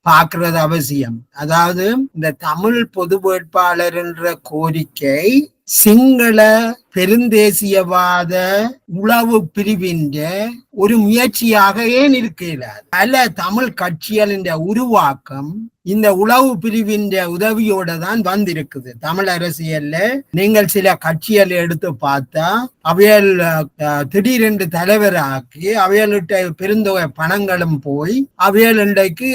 பார்க்கிறது அவசியம். அதாவது இந்த தமிழ் பொது வேட்பாளர் என்ற கோரிக்கை சிங்கள பெருந்தேசியவாத உளவு பிரிவின் ஒரு முயற்சியாக ஏன் இருக்கிறார். பல தமிழ் கட்சிகளின் உருவாக்கம் இந்த உளவு பிரிவின் உதவியோட தான் வந்திருக்குது. தமிழ் அரசியல்ல நீங்கள் சில கட்சிகளை எடுத்து பார்த்தா அவையல் திடீரென்று தலைவராக்கி அவையல்கிட்ட பெருந்தொகை பணங்களும் போய் அவையல் இன்றைக்கு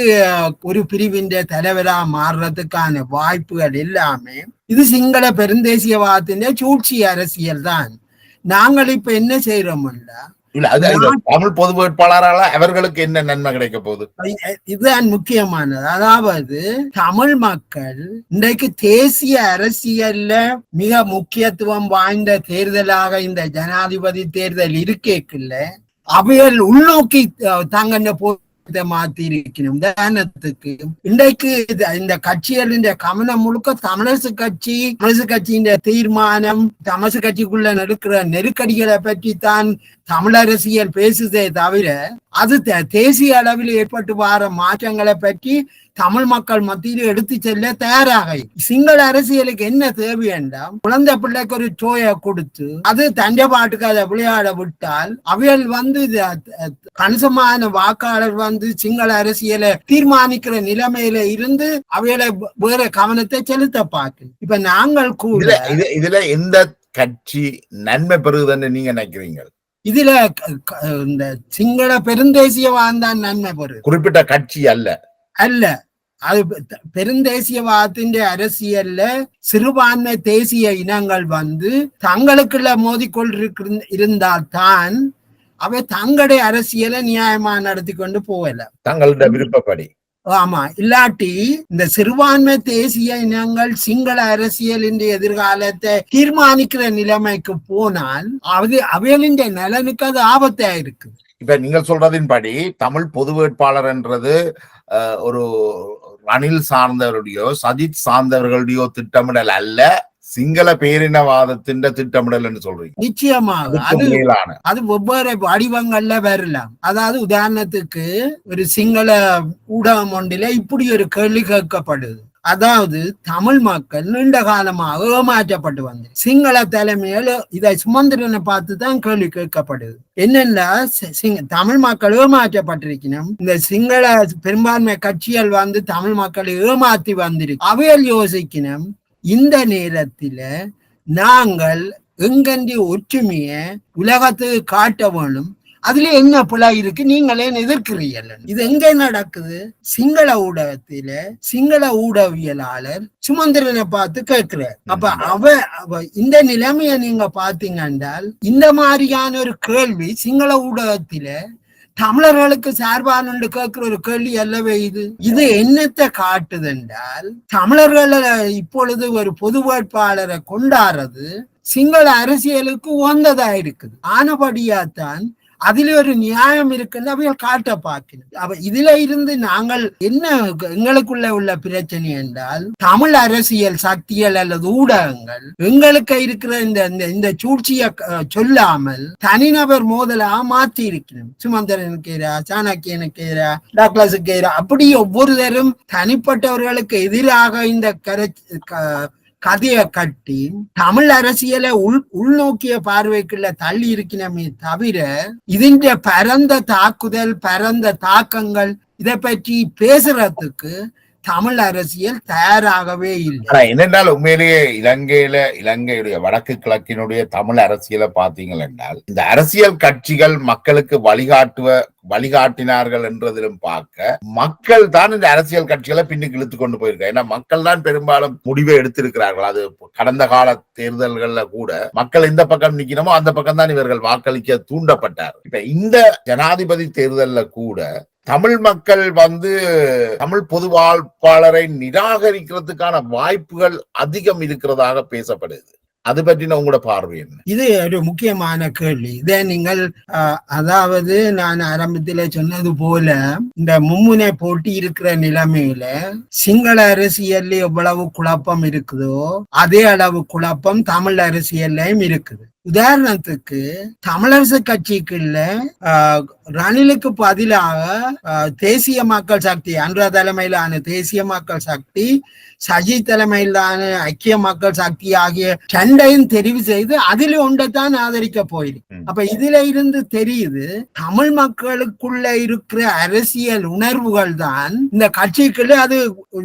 ஒரு பிரிவின் தலைவரா மாறுறதுக்கான வாய்ப்புகள் எல்லாமே இது சிங்கள பெருந்தேசியவாதத்தின் சூழ்ச்சி அரசியல் தான். நாங்கள் இப்ப என்ன செய்யறோம்ல, தமிழ் பொது வேட்பாளரால அவர்களுக்கு என்ன நன்மை கிடைக்க போகுது? இதுதான் முக்கியமானது. அதாவது தமிழ் மக்கள் இன்றைக்கு தேசிய அரசியல்ல மிக முக்கியத்துவம் வாய்ந்த தேர்தலாக இந்த ஜனாதிபதி தேர்தல் இருக்கேக்குள்ள அவைகள் உள்நோக்கி தாங்க மாத்தி இருக்கணும். உதாரணத்துக்கு இன்றைக்கு இந்த கட்சிகளின் கவனம் முழுக்க தமிழரசு கட்சியின் தீர்மானம், தமிழரசு கட்சிக்குள்ள நடக்கிற நெருக்கடிகளை பற்றி தான் தமிழ் அரசியல் பேசுதே தவிர அது தேசிய அளவில் ஏற்பட்டு வர மாற்றங்களை பற்றி தமிழ் மக்கள் மத்தியில் எடுத்து செல்ல தயாராக. சிங்கள அரசியலுக்கு என்ன தேவை என்றால் குழந்தை பிள்ளைக்கு ஒரு சோயை கொடுத்து அது தண்டை பாட்டுக்கு அதை விளையாட விட்டால் அவைகள் கணிசமான வாக்காளர் சிங்கள அரசியலை தீர்மானிக்கிற நிலைமையில இருந்து அவைகளை வேற கவனத்தை செலுத்த பார்க்க. இப்ப நாங்கள் கூட இதுல எந்த கட்சி நன்மை பெறுவதுன்னு நீங்க நினைக்கிறீங்க? இதுல இந்த சிங்கள பெருந்தேசியவாதான் நன்மை பெறுது, குறிப்பிட்ட கட்சி அல்ல. அது பெருந்தேசியவாதத்தின் அரசியல்ல சிறுபான்மை தேசிய இனங்கள் தங்களுக்குள்ள மோதிக்கொண்டிருந்தால்தான் அவை தங்களுடைய அரசியலை நியாயமா நடத்தி கொண்டு போகல, தங்களுடைய விருப்பப்படி. ஆமா, இல்லாட்டி இந்த சிறுபான்மை தேசிய இனங்கள் சிங்கள அரசியலின் எதிர்காலத்தை தீர்மானிக்கிற நிலைமைக்கு போனால் அவைகளின் நலனுக்கு அது ஆபத்தா இருக்கு. இப்ப நீங்க சொல்றதின்படி தமிழ் பொது வேட்பாளர் என்றது ஒரு ரணில் சார்ந்தவருடையோ சஜித் சார்ந்தவர்களுடையோ திட்டமிடல் அல்ல, சிங்கள பேரினவாதத்தின் திட்டமிடல் என்று சொல்றீங்க. நிச்சயமாக அது வெவ்வேறு வடிவங்கள்ல வரலாம். அதாவது உதாரணத்துக்கு ஒரு சிங்கள ஊடகம் ஒன்றில இப்படி ஒரு கேள்வி கேட்கப்படுது. அதாவது தமிழ் மக்கள் நீண்ட காலமாக ஏமாற்றப்பட்டு வந்து சிங்கள தலைமையில இதை சுமந்திரனை பார்த்து தான் கேள்வி கேட்கப்படுது. என்னென்னா தமிழ் மக்கள் ஏமாற்றப்பட்டிருக்கணும், இந்த சிங்கள பெரும்பான்மை கட்சிகள் தமிழ் மக்களை ஏமாற்றி வந்திருக்கு. அவையில் யோசிக்கணும், இந்த நேரத்தில நாங்கள் எங்கண்டி ஒற்றுமைய உலகத்துக்கு காட்ட வேணும், அதுல என்ன பிழை இருக்கு, நீங்களே எதிர்க்கிறீர்கள். இது எங்க நடக்குது? சிங்கள ஊடகத்தில சிங்கள ஊடகவியலாளர் சுமந்திரனை பார்த்து கேட்கிறார். அப்ப இந்த நிலைமைய நீங்க பாத்தீங்கன்றால் இந்த மாதிரியான ஒரு கேள்வி சிங்கள ஊடகத்தில தமிழர்களுக்கு சார்பான கேட்கிற ஒரு கேள்வி அல்லவே. இது என்னத்தை காட்டுது என்றால் தமிழர்கள் இப்பொழுது ஒரு பொது வேட்பாளரை கொண்டாடுறது சிங்கள அரசியலுக்கு உகந்ததா இருக்குது. ஆனபடியாத்தான் அதுல ஒரு நியாயம் இருக்குன்னு அவைகள் காட்ட பார்க்கணும். இதுல இருந்து நாங்கள் என்ன எங்களுக்குள்ள உள்ள பிரச்சனை என்றால் தமிழ் அரசியல் சக்திகள் அல்லது ஊடகங்கள் எங்களுக்கு இருக்கிற இந்த சூழ்ச்சியை சொல்லாமல் தனிநபர் மோதலா மாற்றி இருக்கணும். சுமந்திரனுக்கு எதிரா, சாணக்கியனுக்கு எதிரா, டாக்லஸுக்கு எதிரா, அப்படி ஒவ்வொருத்தரும் தனிப்பட்டவர்களுக்கு எதிராக இந்த கதையை கட்டி தமிழ் அரசியலை உள்நோக்கிய பார்வைக்குள்ள தள்ளி இருக்கணுமே தவிர இதன் பரந்த தாக்குதல், பரந்த தாக்கங்கள் இதை பற்றி பேசுறதுக்கு தமிழ் அரசியல் தயாராகவே இல்லை. என்னென்றால் உண்மையிலேயே இலங்கையுடைய வடக்கு கிழக்கினுடைய தமிழ் அரசியலை பார்த்தீங்கள் என்றால் இந்த அரசியல் கட்சிகள் மக்களுக்கு வழிகாட்டினார்கள் என்றதிலும் பார்க்க மக்கள் தான் இந்த அரசியல் கட்சிகளை பின்னுக்கு இழுத்து கொண்டு போயிருக்காங்க. ஏன்னா மக்கள் தான் பெரும்பாலும் முடிவை எடுத்திருக்கிறார்கள். அது கடந்த கால தேர்தல்கள்ல கூட மக்கள் எந்த பக்கம் நிக்கணுமோ அந்த பக்கம் தான் இவர்கள் வாக்களிக்க தூண்டப்பட்டார். இப்ப இந்த ஜனாதிபதி தேர்தல்ல கூட தமிழ் மக்கள் தமிழ் பொது வாழ்ப்பாளரை நிராகரிக்கிறதுக்கான வாய்ப்புகள் அதிகம் இருக்கிறதாக பேசப்படுது. அது பற்றின உங்களோட பார்வை என்ன? இது ஒரு முக்கியமான கேள்வி. இதை நீங்கள் அதாவது நான் ஆரம்பத்தில சொன்னது போல இந்த மும்முனை போட்டி இருக்கிற நிலைமையில சிங்கள அரசியல்ல எவ்வளவு குழப்பம் இருக்குதோ அதே அளவு குழப்பம் தமிழ் அரசியல்லையும் இருக்குது. உதாரணத்துக்கு தமிழரசு கட்சிக்குள்ள ரணிலுக்கு பதிலாக தேசிய மக்கள் சக்தி அன்றா தலைமையிலான தேசிய மக்கள் சக்தி, சஜித் தலைமையிலான ஐக்கிய மக்கள் சக்தி ஆகிய ரெண்டையும் தெரிவு செய்து அதில் ஒன்றைத்தான் ஆதரிக்க போயிருக்கு. அப்ப இதுல இருந்து தெரியுது தமிழ் மக்களுக்குள்ள இருக்கிற அரசியல் உணர்வுகள் தான் இந்த கட்சிக்குள்ள அது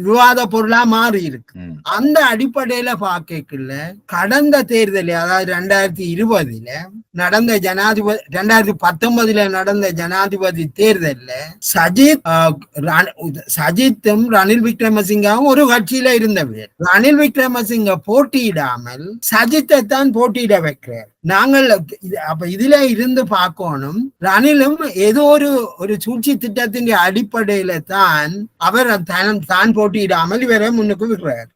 விவாத பொருளா மாறி இருக்கு. அந்த அடிப்படையில பார்க்கல கடந்த தேர்தலில் அதாவது 2020 நடந்த ஜனாதிபதி 2019 நடந்த ஜனாதிபதி தேர்தல்ல சஜித்தும் ரணில் விக்ரமசிங்கவும் ஒரு கட்சியில இருந்தவர். ரணில் விக்ரமசிங்க போட்டியிடாமல் சஜித்தை தான் போட்டியிட வைக்கிறார். நாங்கள் அப்ப இதுல இருந்து பார்க்கணும், ரணிலும் ஏதோ ஒரு சூழ்ச்சி திட்டத்தின் அடிப்படையில தான் அவர் தான் போட்டியிடாமல் இவரை முன்னுக்கு விடுறார்.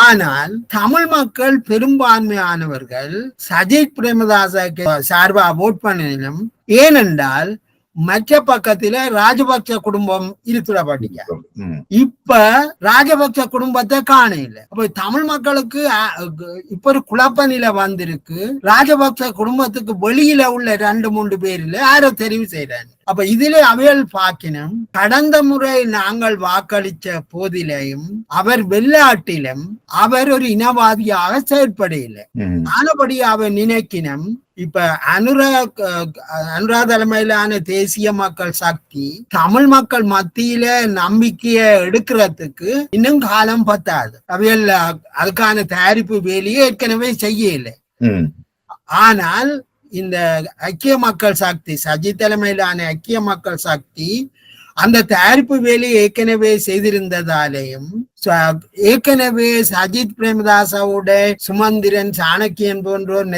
ஆனால் தமிழ் மக்கள் பெரும்பான்மையானவர்கள் சஜித் பிரேமதாசக்கு சார்பா ஓட் பண்ணினும், ஏனென்றால் மற்ற பக்கத்துல ராஜபக்ச குடும்பம் இருக்கிறபடியா இப்ப ராஜபக்ச குடும்பத்தை காணல. அப்ப தமிழ் மக்களுக்கு இப்ப ஒரு குழப்ப நிலை வந்திருக்கு. ராஜபக்ச குடும்பத்துக்கு வெளியில உள்ள 2-3 பேர்ல யாரோ தெரிவு செய்யறாங்க. அப்ப இதுல அவைகள் பார்க்கணும், கடந்த முறை நாங்கள் வாக்களித்த போதிலையும் அவர் வெள்ளாட்டிலும் அவர் ஒரு இனவாதியாக செயற்படையில. ஆனபடி அவர் நினைக்கணும் இப்ப அனுரா தலைமையிலான தேசிய மக்கள் சக்தி தமிழ் மக்கள் மத்தியில நம்பிக்கையை எடுக்கிறதுக்கு இன்னும் காலம் பத்தாது. அவைகள் அதுக்கான தயாரிப்பு வேலையை ஏற்கனவே செய்யல. ஆனால் இந்த ஐக்கிய மக்கள் சக்தி சஜித் தலைமையிலான ஐக்கிய மக்கள் சக்தி அந்த தயாரிப்பு வேலையை ஏற்கனவே செய்திருந்ததாலேயும் ஏற்கனவே சஜித் பிரேமதாசோட சுமந்திரன் சாணக்கியன் போன்றோர்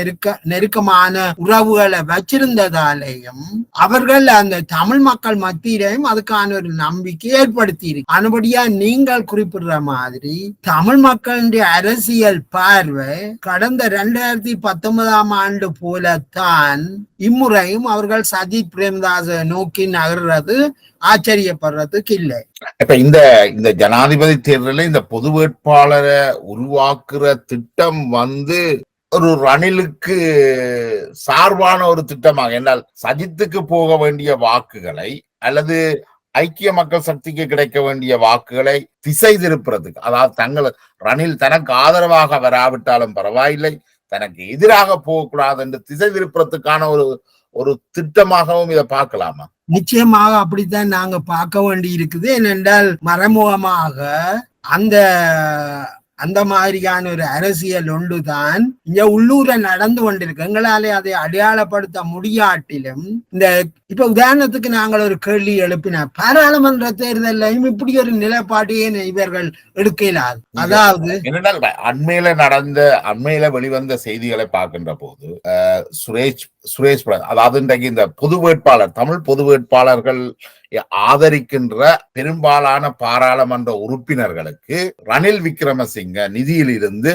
நெருக்கமான உறவுகளை வச்சிருந்ததாலேயும் அவர்கள் அந்த தமிழ் மக்கள் மத்தியிலையும் அதுக்கான ஒரு நம்பிக்கை ஏற்படுத்தி இருக்கு. அதுபடியா நீங்கள் குறிப்பிடுற மாதிரி தமிழ் மக்களுடைய அரசியல் பார்வை கடந்த 2019 ஆண்டு போலத்தான் இம்முறையும் அவர்கள் சஜித் பிரேமதாச நோக்கி நகர்றது ஆச்சரியப்படுறதுக்கு இல்லை. இப்ப இந்த ஜனாதிபதி தேர்தலில் இந்த பொது வேட்பாளரை உருவாக்குற திட்டம் ஒரு ரணிலுக்கு சார்பான ஒரு திட்டமாக, என்றால் சஜித்துக்கு போக வேண்டிய வாக்குகளை அல்லது ஐக்கிய மக்கள் சக்திக்கு கிடைக்க வேண்டிய வாக்குகளை திசை திருப்புறதுக்கு, அதாவது ரணில் தனக்கு ஆதரவாக வராவிட்டாலும் பரவாயில்லை, தனக்கு எதிராக போகக்கூடாது என்று திசை திருப்புறதுக்கான ஒரு திட்டமாகவும் இதை பார்க்கலாமா? நிச்சயமாக அப்படித்தான் நாங்க பார்க்க வேண்டி இருக்குது. ஏனென்றால் மறைமுகமாக அந்த மாதிரியான ஒரு அரசியல் ஒன்றுதான் இங்க உள்ளூர நடந்து கொண்டிருக்கு. எங்களாலே அதை அடையாளப்படுத்த முடியாட்டிலும் இப்ப உதாரணத்துக்கு நாங்கள் ஒரு கேள்வி எழுப்பின பாராளுமன்ற தேர்தலையும் இப்படி ஒரு நிலைப்பாட்டையே இவர்கள் எடுக்கலாது. அதாவது அண்மையில வெளிவந்த செய்திகளை பார்க்கின்ற போது சுரேஷ் அதாவது இன்றைக்கு இந்த பொது வேட்பாளர் தமிழ் பொது வேட்பாளர்கள் ஆதரிக்கின்ற பெரும்பாலான பாராளுமன்ற உறுப்பினர்களுக்கு ரணில் விக்ரமசிங்க நிதியில் இருந்து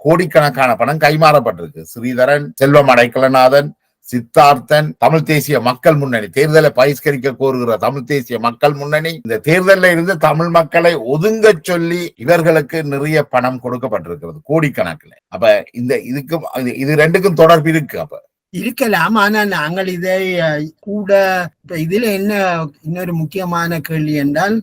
கோடிக்கணக்கான பணம் கைமாறப்பட்டிருக்கு. ஸ்ரீதரன், செல்வம் அடைக்கலநாதன், சித்தார்த்தன், தமிழ் தேசிய மக்கள் முன்னணி, தேர்தலை பகிஷ்கரிக்க கோருகிற தமிழ் தேசிய மக்கள் முன்னணி இந்த தேர்தலில் இருந்து தமிழ் மக்களை ஒதுங்க சொல்லி இவர்களுக்கு நிறைய பணம் கொடுக்கப்பட்டிருக்கிறது கோடிக்கணக்கில். அப்ப இது ரெண்டுக்கும் தொடர்பு இருக்கு. அப்ப இருக்கலாம். ஆனா நாங்கள் இதை கூட இதுல இன்னொரு முக்கியமான கேள்வி என்றால்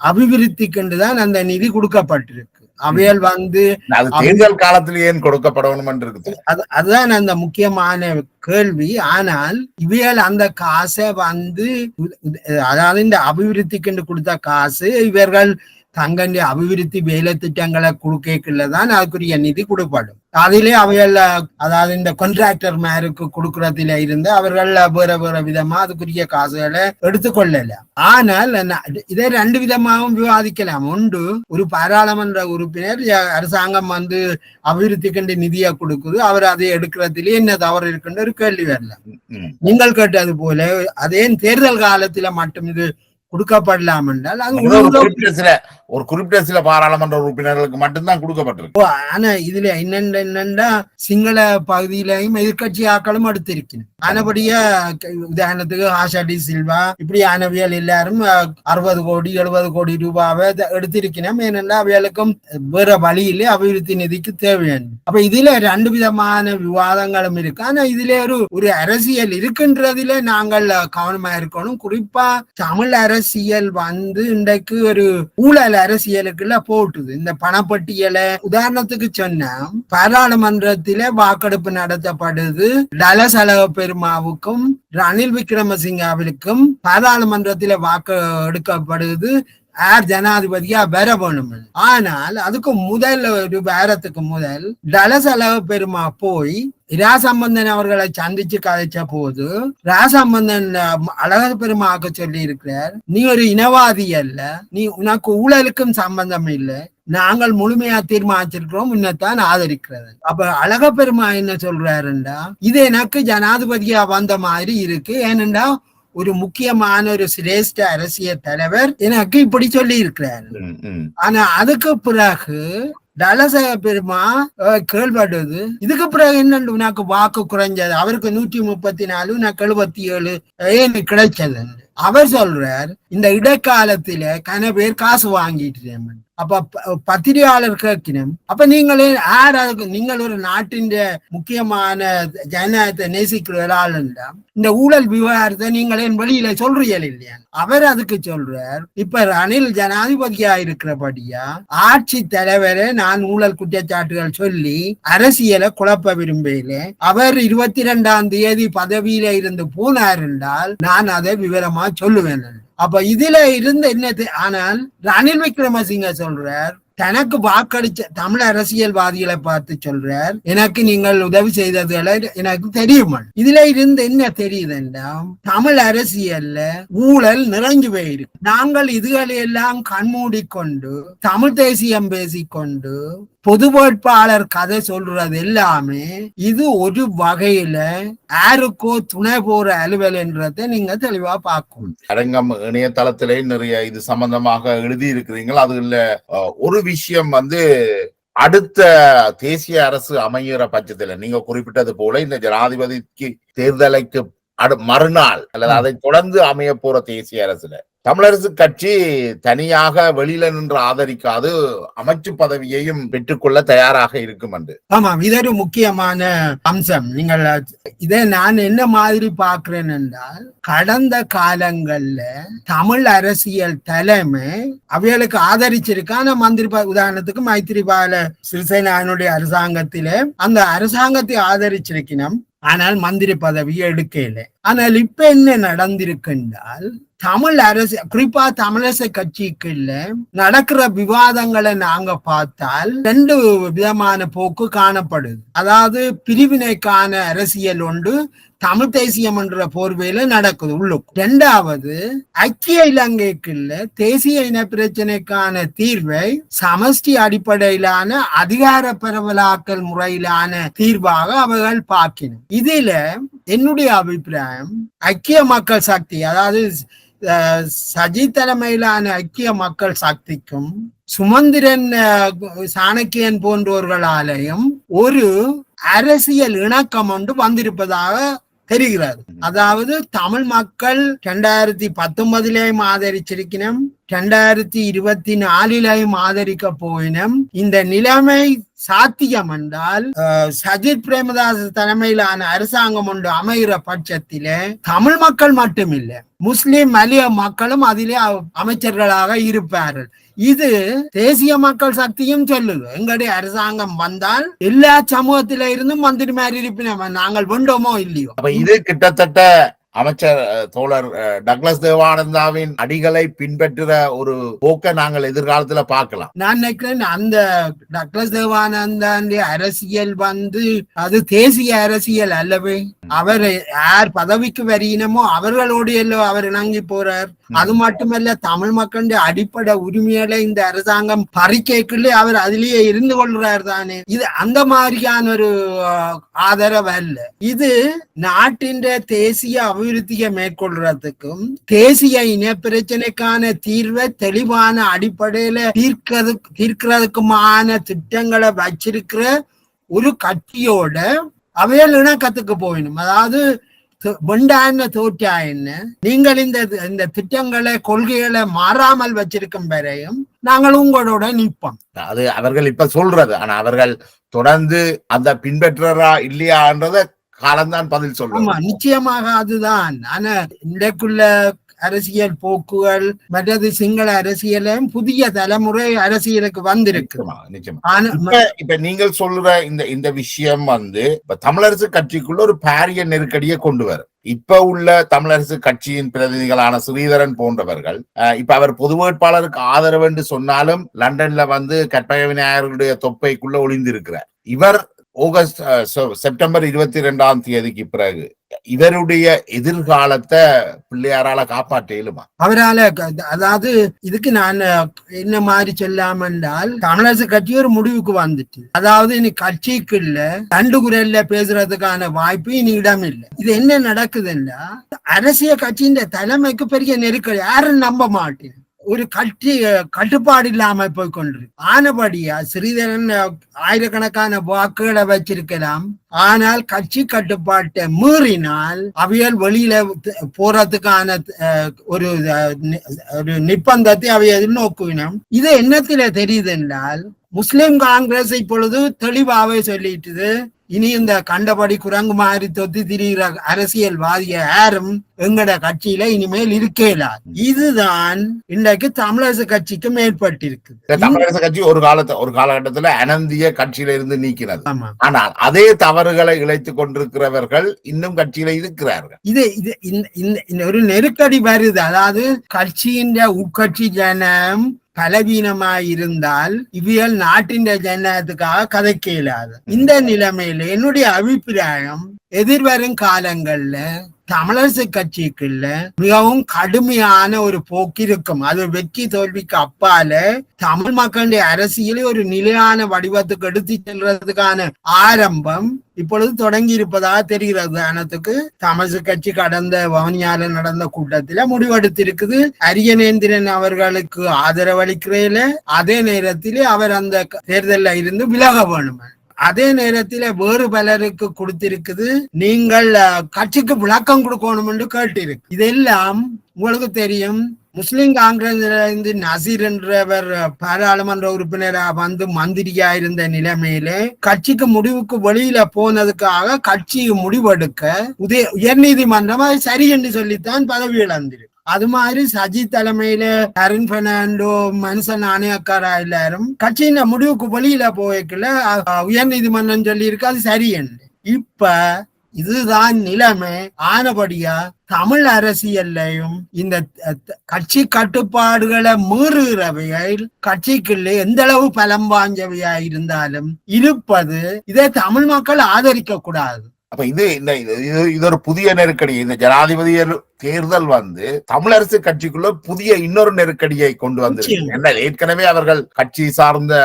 அபிவிருத்திக்குண்டுதான் அந்த நிதி கொடுக்கப்பட்டிருக்கு. அவைகள் தேர்தல் காலத்தில் ஏன் கொடுக்கப்படணும் என்று இருக்கு. அதுதான் அந்த முக்கியமான கேள்வி. ஆனால் இவைகள் அந்த காசை அதாவது இந்த அபிவிருத்திக்கு கொடுத்த காசு இவர்கள் தங்கண்டி அபிவிருத்தி வேலை திட்டங்களை கொடுக்கலதான் அதுக்குரிய நிதி கொடுப்படும். அதிலே அவைகள் அதாவது இந்த கான்ட்ராக்டர் மேருக்கு கொடுக்கறதுல இருந்து அவர்கள் வேற வேற விதமா அதுக்குரிய காசுகளை எடுத்துக்கொள்ளல. ஆனால் இதை ரெண்டு விதமாகவும் விவாதிக்கலாம். ஒன்று, ஒரு பாராளுமன்ற உறுப்பினர் அரசாங்கம் அபிவிருத்திக்கு நிதியை கொடுக்குது, அவர் அதை எடுக்கிறதுல என்ன தவறு இருக்குன்னு ஒரு கேள்வி வரல. நீங்கள் கேட்டது போல அதே தேர்தல் காலத்துல மட்டும் இது கொடுக்கப்படலாம் என்றால் அது ஒரு குறிப்பிட்ட சில பாராளுமன்ற உறுப்பினர்களுக்கு மட்டும்தான் கொடுக்கப்பட்டிருக்கு. ஆனா இதுல என்னென்னா சிங்கள பகுதியிலையும் எதிர்கட்சி ஆக்களும் எடுத்திருக்கணும். ஆனபடியா உதாரணத்துக்கு ஆஷா டி சில்வா இப்படி ஆனவியல் எல்லாரும் 60 கோடி 70 கோடி ரூபாவை எடுத்திருக்கணும். ஏனென்றா அவைகளுக்கும் வேற வழியிலே அபிவிருத்தி நிதிக்கு தேவையான. அப்ப இதுல ரெண்டு விதமான விவாதங்களும் இருக்கு. ஆனா இதுல ஒரு அரசியல் இருக்குன்றதுல நாங்கள் கவனமா இருக்கணும். குறிப்பா தமிழ் அரசியல் இன்றைக்கு ஒரு ஊழல் அரசியலுக்குள்ள போட்டுது. இந்த பணப்பட்டியலை உதாரணத்துக்கு சொன்னா பாராளுமன்றத்தில வாக்கெடுப்பு நடத்தப்படுது. டலசலக பெருமாவுக்கும் ரணில் விக்ரமசிங்காவிற்கும் பாராளுமன்றத்தில வாக்கு எடுக்கப்படுது யார் ஜனாதிபதியா வர வேணும். ஆனால் அதுக்கு ஒரு வாரத்துக்கு முதல் டலசலக பெருமா போய் ராசம்பந்தன் அவர்களை சந்திச்சு கதைச்ச போது ராசம்பந்தன் அழக பெருமாக்க சொல்லி இருக்கிறார், நீ ஒரு இனவாதி அல்ல, நீ உனக்கு ஊழலுக்கும் சம்பந்தம் இல்லை, நாங்கள் முழுமையா தீர்மானிச்சிருக்கிறோம், இன்னத்தான் ஆதரிக்கிறது. அப்ப அழக பெருமா என்ன சொல்றாருண்டா, இது எனக்கு ஜனாதிபதியா வந்த மாதிரி இருக்கு. ஏனென்றா ஒரு முக்கியமான ஒரு சிரேஷ்ட அரசியல் தலைவர் எனக்கு இப்படி சொல்லி இருக்கிறார். ஆனா அதுக்கு பிறகு டலசக பெருமா கேள்விப்படுது, இதுக்கு பிறகு என்ன உனக்கு வாக்கு குறைஞ்சது, அவருக்கு 134 உனக்கு 77 ஏன்னு கிடைச்சது. அவர் சொல்றார், இந்த இடைக்காலத்தில கன பேர் காசு வாங்கிட்டு. அப்ப பத்திரிகையாளர் கேட்கணும், அப்ப நீங்களே யாராவது நீங்கள் ஒரு நாட்டின் முக்கியமான ஜனநாயகத்தை நேசிக்கிறவரால் இந்த ஊழல் விவகாரத்தை நீங்களே வெளியில சொல்றீங்க இல்லையா? அவர் அதுக்கு சொல்றார், இப்ப ரணில் ஜனாதிபதியா இருக்கிறபடியா ஆட்சி தலைவரை நான் ஊழல் குற்றச்சாட்டுகள் சொல்லி அரசியலை குழப்ப விரும்பல. அவர் 22ஆம் தேதி பதவியில இருந்து போனார் என்றால் நான் அதை விவரமா சொல்லுவேன். அப்ப இதுல இருந்து என்ன, ஆனால் ரணில் விக்ரமசிங்க சொல்றார், தனக்கு வாக்களிச்ச தமிழ் அரசியல்வாதிகளை பார்த்து சொல்றார், எனக்கு நீங்கள் உதவி செய்ததுகளை எனக்கு தெரியுமா. இதுல இருந்து என்ன தெரியுதுன்னா தமிழ் அரசியல்ல ஊழல் நிறைஞ்சு போயிருக்கு. நாங்கள் இதுகளையெல்லாம் கண்மூடிக்கொண்டு தமிழ் தேசியம் பேசிக்கொண்டு பொது வேட்பாளர் கதை சொல்றது எல்லாமே இது ஒரு வகையில யாருக்கோ துணை போற அலுவல் என்றதை நீங்க தெளிவா பார்க்கணும். அரங்கம் இணையதளத்திலே நிறைய இது சம்பந்தமாக எழுதி இருக்கிறீர்கள். அதுல ஒரு விஷயம் அடுத்த தேசிய அரசு அமைகிற பட்சத்துல நீங்க குறிப்பிட்டது போல இந்த ஜனாதிபதிக்கு தேர்தலுக்கு மறுநாள் அல்லது அதை தொடர்ந்து அமைய போற தேசிய அரசுல தமிழரசு கட்சி தனியாக வெளியில நின்று ஆதரிக்காது அமைச்சு பதவியையும் பெற்றுக்கொள்ள தயாராக இருக்கும் என்று. ஆமாம், இது ஒரு முக்கியமான அம்சம். நீங்கள் இதை நான் என்ன மாதிரி பார்க்கிறேன் என்றால், கடந்த காலங்கள்ல தமிழ் அரசியல் தலைமை அவைகளுக்கு ஆதரிச்சிருக்கான மந்திரி, உதாரணத்துக்கு மைத்திரிபால சிறிசேனாவினுடைய அரசாங்கத்திலே அந்த அரசாங்கத்தை ஆதரிச்சிருக்கணும், ஆனால் மந்திரி பதவியை எடுக்கல. ஆனால் இப்ப என்ன நடந்திருக்கின்றால் தமிழ் அரசு, குறிப்பா தமிழரசு கட்சிக்குள்ள நடக்கிற விவாதங்களை நாங்க பார்த்தால் 2 விதமான போக்கு காணப்படுது. அதாவது பிரிவினைக்கான அரசியல் ஒன்று தமிழ் தேசியம் என்ற போர்வையில நடக்குது உள்ளுக்கு. 2வது ஐக்கிய இலங்கைக்குள்ள தேசிய இன பிரச்சனைக்கான தீர்வை சமஷ்டி அடிப்படையிலான அதிகார பரவலாக்கல் முறையிலான தீர்வாக அவர்கள் பார்க்கணும். இதுல என்னுடைய அபிப்பிராயம், ஐக்கிய மக்கள் சக்தி, அதாவது சஜித் தலைமையிலான ஐக்கிய மக்கள் சக்திக்கும் சுமந்திரன் சாணக்கியன் போன்றவர்களாலையும் ஒரு அரசியல் இணக்கம் ஒன்று வந்திருப்பதாக தெரிகிறது. அதாவது தமிழ் மக்கள் 2019 ஆதரிச்சிருக்கணும், 2024 ஆதரிக்க போயினும் இந்த நிலைமை சாத்தியம் என்றால் சஜித் பிரேமதாஸ் தலைமையிலான அரசாங்கம் ஒன்று அமைகிற பட்சத்திலே தமிழ் மக்கள் மட்டுமில்லை, முஸ்லிம் மலிய மக்களும் அதிலே அமைச்சர்களாக இருப்பார்கள். இது தேசிய மக்கள் சக்தியும் சொல்லுது, எங்களுடைய அரசாங்கம் வந்தால் எல்லா சமூகத்தில இருந்தும் மந்திரி மாதிரி இருப்பினோம், நாங்கள் வேண்டோமோ இல்லையோ. இது கிட்டத்தட்ட அமைச்சர் தோழர் டக்ளஸ் தேவானந்தாவின் அடிகளை பின்பற்றுற ஒரு போக்கை நாங்கள் எதிர்காலத்துல பார்க்கலாம். நான் நினைக்கிறேன் அந்த டக்ளஸ் தேவானந்தான் அரசியல் அது தேசிய அரசியல் அல்லவே. அவர் யார் பதவிக்கு வரையினமோ அவர்களோடு எல்லாம் அவர் இணங்கி போறார். அது மட்டுமல்ல, தமிழ் மக்களுடைய அடிப்படை உரிமைகளை இந்த அரசாங்கம் பறிக்கைக்குள்ளே அவர் அதிலேயே இருந்து கொள்றார் தானே. இது அந்த மாதிரியான ஒரு ஆதரவு அல்ல. இது நாட்டின் தேசிய அபிவிருத்தியை மேற்கொள்றதுக்கும் தேசிய இன பிரச்சனைக்கான தீர்வை தெளிவான அடிப்படையில தீர்க்கிறதுக்குமான திட்டங்களை வச்சிருக்கிற ஒரு கட்சியோட அவையில் இணக்கத்துக்கு போயிடும். அதாவது வெண்டான தோற்றாயின்னு நீங்கள் இந்த திட்டங்களை கொள்கைகளை மாறாமல் வச்சிருக்கும் வரையும் நாங்கள் உங்களோட நிற்போம். அது அவர்கள் இப்ப சொல்றது. ஆனா அவர்கள் தொடர்ந்து அந்த பின்பற்றா இல்லையான்றத காலம்தான் பதில் சொல்றோம். நிச்சயமாக அதுதான். ஆனா இன்றைக்குள்ள அரசியல் போக்குகள் மற்றது சிங்கள அரசியலும் புதிய தலைமுறை அரசியலுக்கு வந்திருக்கு. இப்ப நீங்கள் சொல்ற இந்த விஷயம் தமிழரசு கட்சிக்குள்ள ஒரு பாரிய நெருக்கடியை கொண்டு வரும். இப்ப உள்ள தமிழரசு கட்சியின் பிரதிநிதிகளான ஸ்ரீதரன் போன்றவர்கள் இப்ப அவர் பொது வேட்பாளருக்கு ஆதரவு என்று சொன்னாலும் லண்டன்ல கற்பக விநாயகருடைய தொப்பைக்குள்ள ஒளிந்திருக்கிறார். இவர் செப்டம்பர் 22 பிறகு இவருடைய எதிர்காலத்தை பிள்ளையாரால காப்பாற்ற இயலுமா? அவரால, அதாவது இதுக்கு நான் என்ன மாதிரி சொல்லாம என்றால், தமிழரசு கட்சி ஒரு முடிவுக்கு வந்துட்டு, அதாவது இனி கட்சிக்குள்ள தண்டு குரல்ல பேசுறதுக்கான வாய்ப்பு இனி இடம் இல்லை. இது என்ன நடக்குதுன்னா, அரசியல் கட்சியின் தலைமைக்கு பெரிய நெருக்கடி. யாரும் நம்ப மாட்டேன். ஒரு கட்டுப்பாடு இல்லாம போய் கொண்டிருக்கு. ஆனபடியா ஸ்ரீதரன் ஆயிரக்கணக்கான வாக்குகளை வச்சிருக்கலாம். ஆனால் கட்சி கட்டுப்பாட்டை மீறினால் அவையால் வெளியில போறதுக்கான ஒரு நிர்பந்தத்தை அவைய எதிர்நோக்கினோம். இது என்னத்தில தெரியுது என்றால், முஸ்லிம் காங்கிரஸ் இப்பொழுது தெளிவாவே சொல்லிட்டு, இனி இந்த கண்டபடி குரங்கு மாதிரி தொத்தி திரிகிற அரசியல்வாதிய யாரும் எங்கட கட்சியில இனிமேல் இருக்கலாது. இதுதான் இன்றைக்கு தமிழரசு கட்சிக்கு மேற்பட்டிருக்கு. தமிழரசு கட்சி ஒரு காலகட்டத்துல அனந்திய கட்சியில இருந்து நீக்கிறது. ஆனால் அதே தவறுகளை இழைத்துக் கொண்டிருக்கிறவர்கள் இன்னும் கட்சியில இருக்கிறார்கள். இது ஒரு நெருக்கடி வருது. அதாவது கட்சியின் உட்கட்சி ஜனம் பலவீனமாயிருந்தால் இவியல் நாட்டின் ஜனத்துக்காக கதைக்க இயலாது. இந்த நிலைமையில என்னுடைய அபிப்பிராயம், எதிர்வரும் காலங்கள்ல தமிழரசு கட்சிக்குள்ள மிகவும் கடுமையான ஒரு போக்கு இருக்கும். அது வெற்றி தோல்விக்கு அப்பால தமிழ் மக்களுடைய அரசியலை ஒரு நிலையான வடிவத்துக்கு எடுத்து செல்றதுக்கான ஆரம்பம் இப்பொழுது தொடங்கி இருப்பதாக தெரிகிறது. அனத்துக்கு தமிழரசு கட்சி கடந்த வவுனியால நடந்த கூட்டத்தில முடிவெடுத்திருக்குது. அரியநேந்திரன் அவர்களுக்கு ஆதரவளிக்கிறேன், அதே நேரத்திலே அவர் அந்த தேர்தலில் இருந்து விலக வேணும். அதே நேரத்துல வேறு பலருக்கு கொடுத்திருக்குது, நீங்கள் கட்சிக்கு விளக்கம் கொடுக்கணும் என்று கேட்டிருக்கு. இதெல்லாம் உங்களுக்கு தெரியும். முஸ்லிம் காங்கிரஸ் நசீர் என்றவர் பாராளுமன்ற உறுப்பினராக மந்திரியா இருந்த நிலைமையில கட்சிக்கு முடிவுக்கு வெளியில போனதுக்காக கட்சி முடிவெடுக்க உயர்நீதிமன்றம் அதை சரி என்று சொல்லித்தான் பதவி இழந்திருக்கு. அது மாதிரி சஜித் தலைமையில அருண் பெர்னாண்டோ, மனுஷன் ஆணையக்காரா எல்லாரும் கட்சியின் முடிவுக்கு வெளியில போய்க்கல உயர் நீதிமன்றம் சொல்லி இருக்கு அது சரி என்று. இப்ப இதுதான் நிலைமை. ஆனபடியா தமிழ் அரசியல்லையும் இந்த கட்சி கட்டுப்பாடுகளை மீறுகிறவைகள் கட்சிக்குள்ளே எந்த அளவு பலம் வாஞ்சவையா இருந்தாலும் இருப்பது, இதை தமிழ் மக்கள் ஆதரிக்க கூடாது. அப்ப இது ஒரு புதிய நெருக்கடி. இந்த ஜனாதிபதி தேர்தல் தமிழரசு கட்சிக்குள்ள புதிய இன்னொரு நெருக்கடியை கொண்டு வந்திருக்கு. ஏற்கனவே அவர்கள் கட்சி சார்ந்த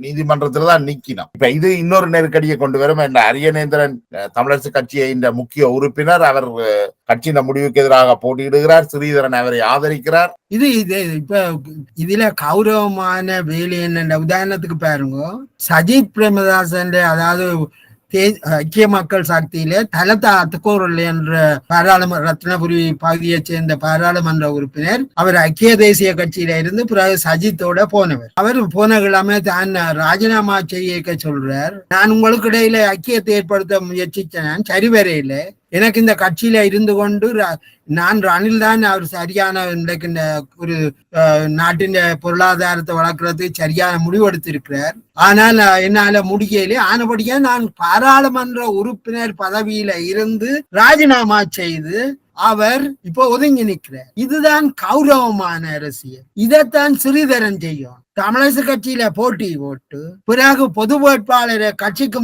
நீதிமன்றத்துல தான் நீக்கினோம். இப்ப இது இன்னொரு நெருக்கடியை கொண்டு வரும். அரியநேந்திரன் தமிழரசு கட்சியை இந்த முக்கிய உறுப்பினர், அவர் கட்சியின் முடிவுக்கு எதிராக போட்டியிடுகிறார். ஸ்ரீதரன் அவரை ஆதரிக்கிறார். இது இப்ப இதுல கௌரவமான வேலை என்ன, உதாரணத்துக்கு பாருங்க, சஜித் பிரேமதாசன், அதாவது ஐக்கிய மக்கள் சக்தியிலே தலதா அத்துக்கோரல் என்ற பாராளுமன்ற ரத்னபுரி பகுதியை சேர்ந்த பாராளுமன்ற உறுப்பினர், அவர் ஐக்கிய தேசிய கட்சியில இருந்து பிறகு சஜித்தோட போனவர். அவர் போன கிழமை தான் ராஜினாமா செய்ய சொல்றார். நான் உங்களுக்கு இடையில ஐக்கியத்தை ஏற்படுத்த முயற்சிச்சேன், சரி வரையில எனக்கு இந்த கட்சியில இருந்து கொண்டு நான் ரணில் தான் அவர் சரியான இன்றைக்கு ஒரு நாட்டின் பொருளாதாரத்தை வளர்க்கறதுக்கு சரியான முடிவெடுத்திருக்கிறார். ஆனால் என்னால முடியலே. ஆனபடியா நான் பாராளுமன்ற உறுப்பினர் பதவியில இருந்து ராஜினாமா செய்து அவர் இப்ப ஒதுங்கி நிற்கிறார். இதுதான் கௌரவமான அரசியல். இதைத்தான் சிறிதரன் செய்யும். தமிழரசு கட்சியில போட்டி போட்டு பிறகு பொது வேட்பாளரை கட்சிக்கு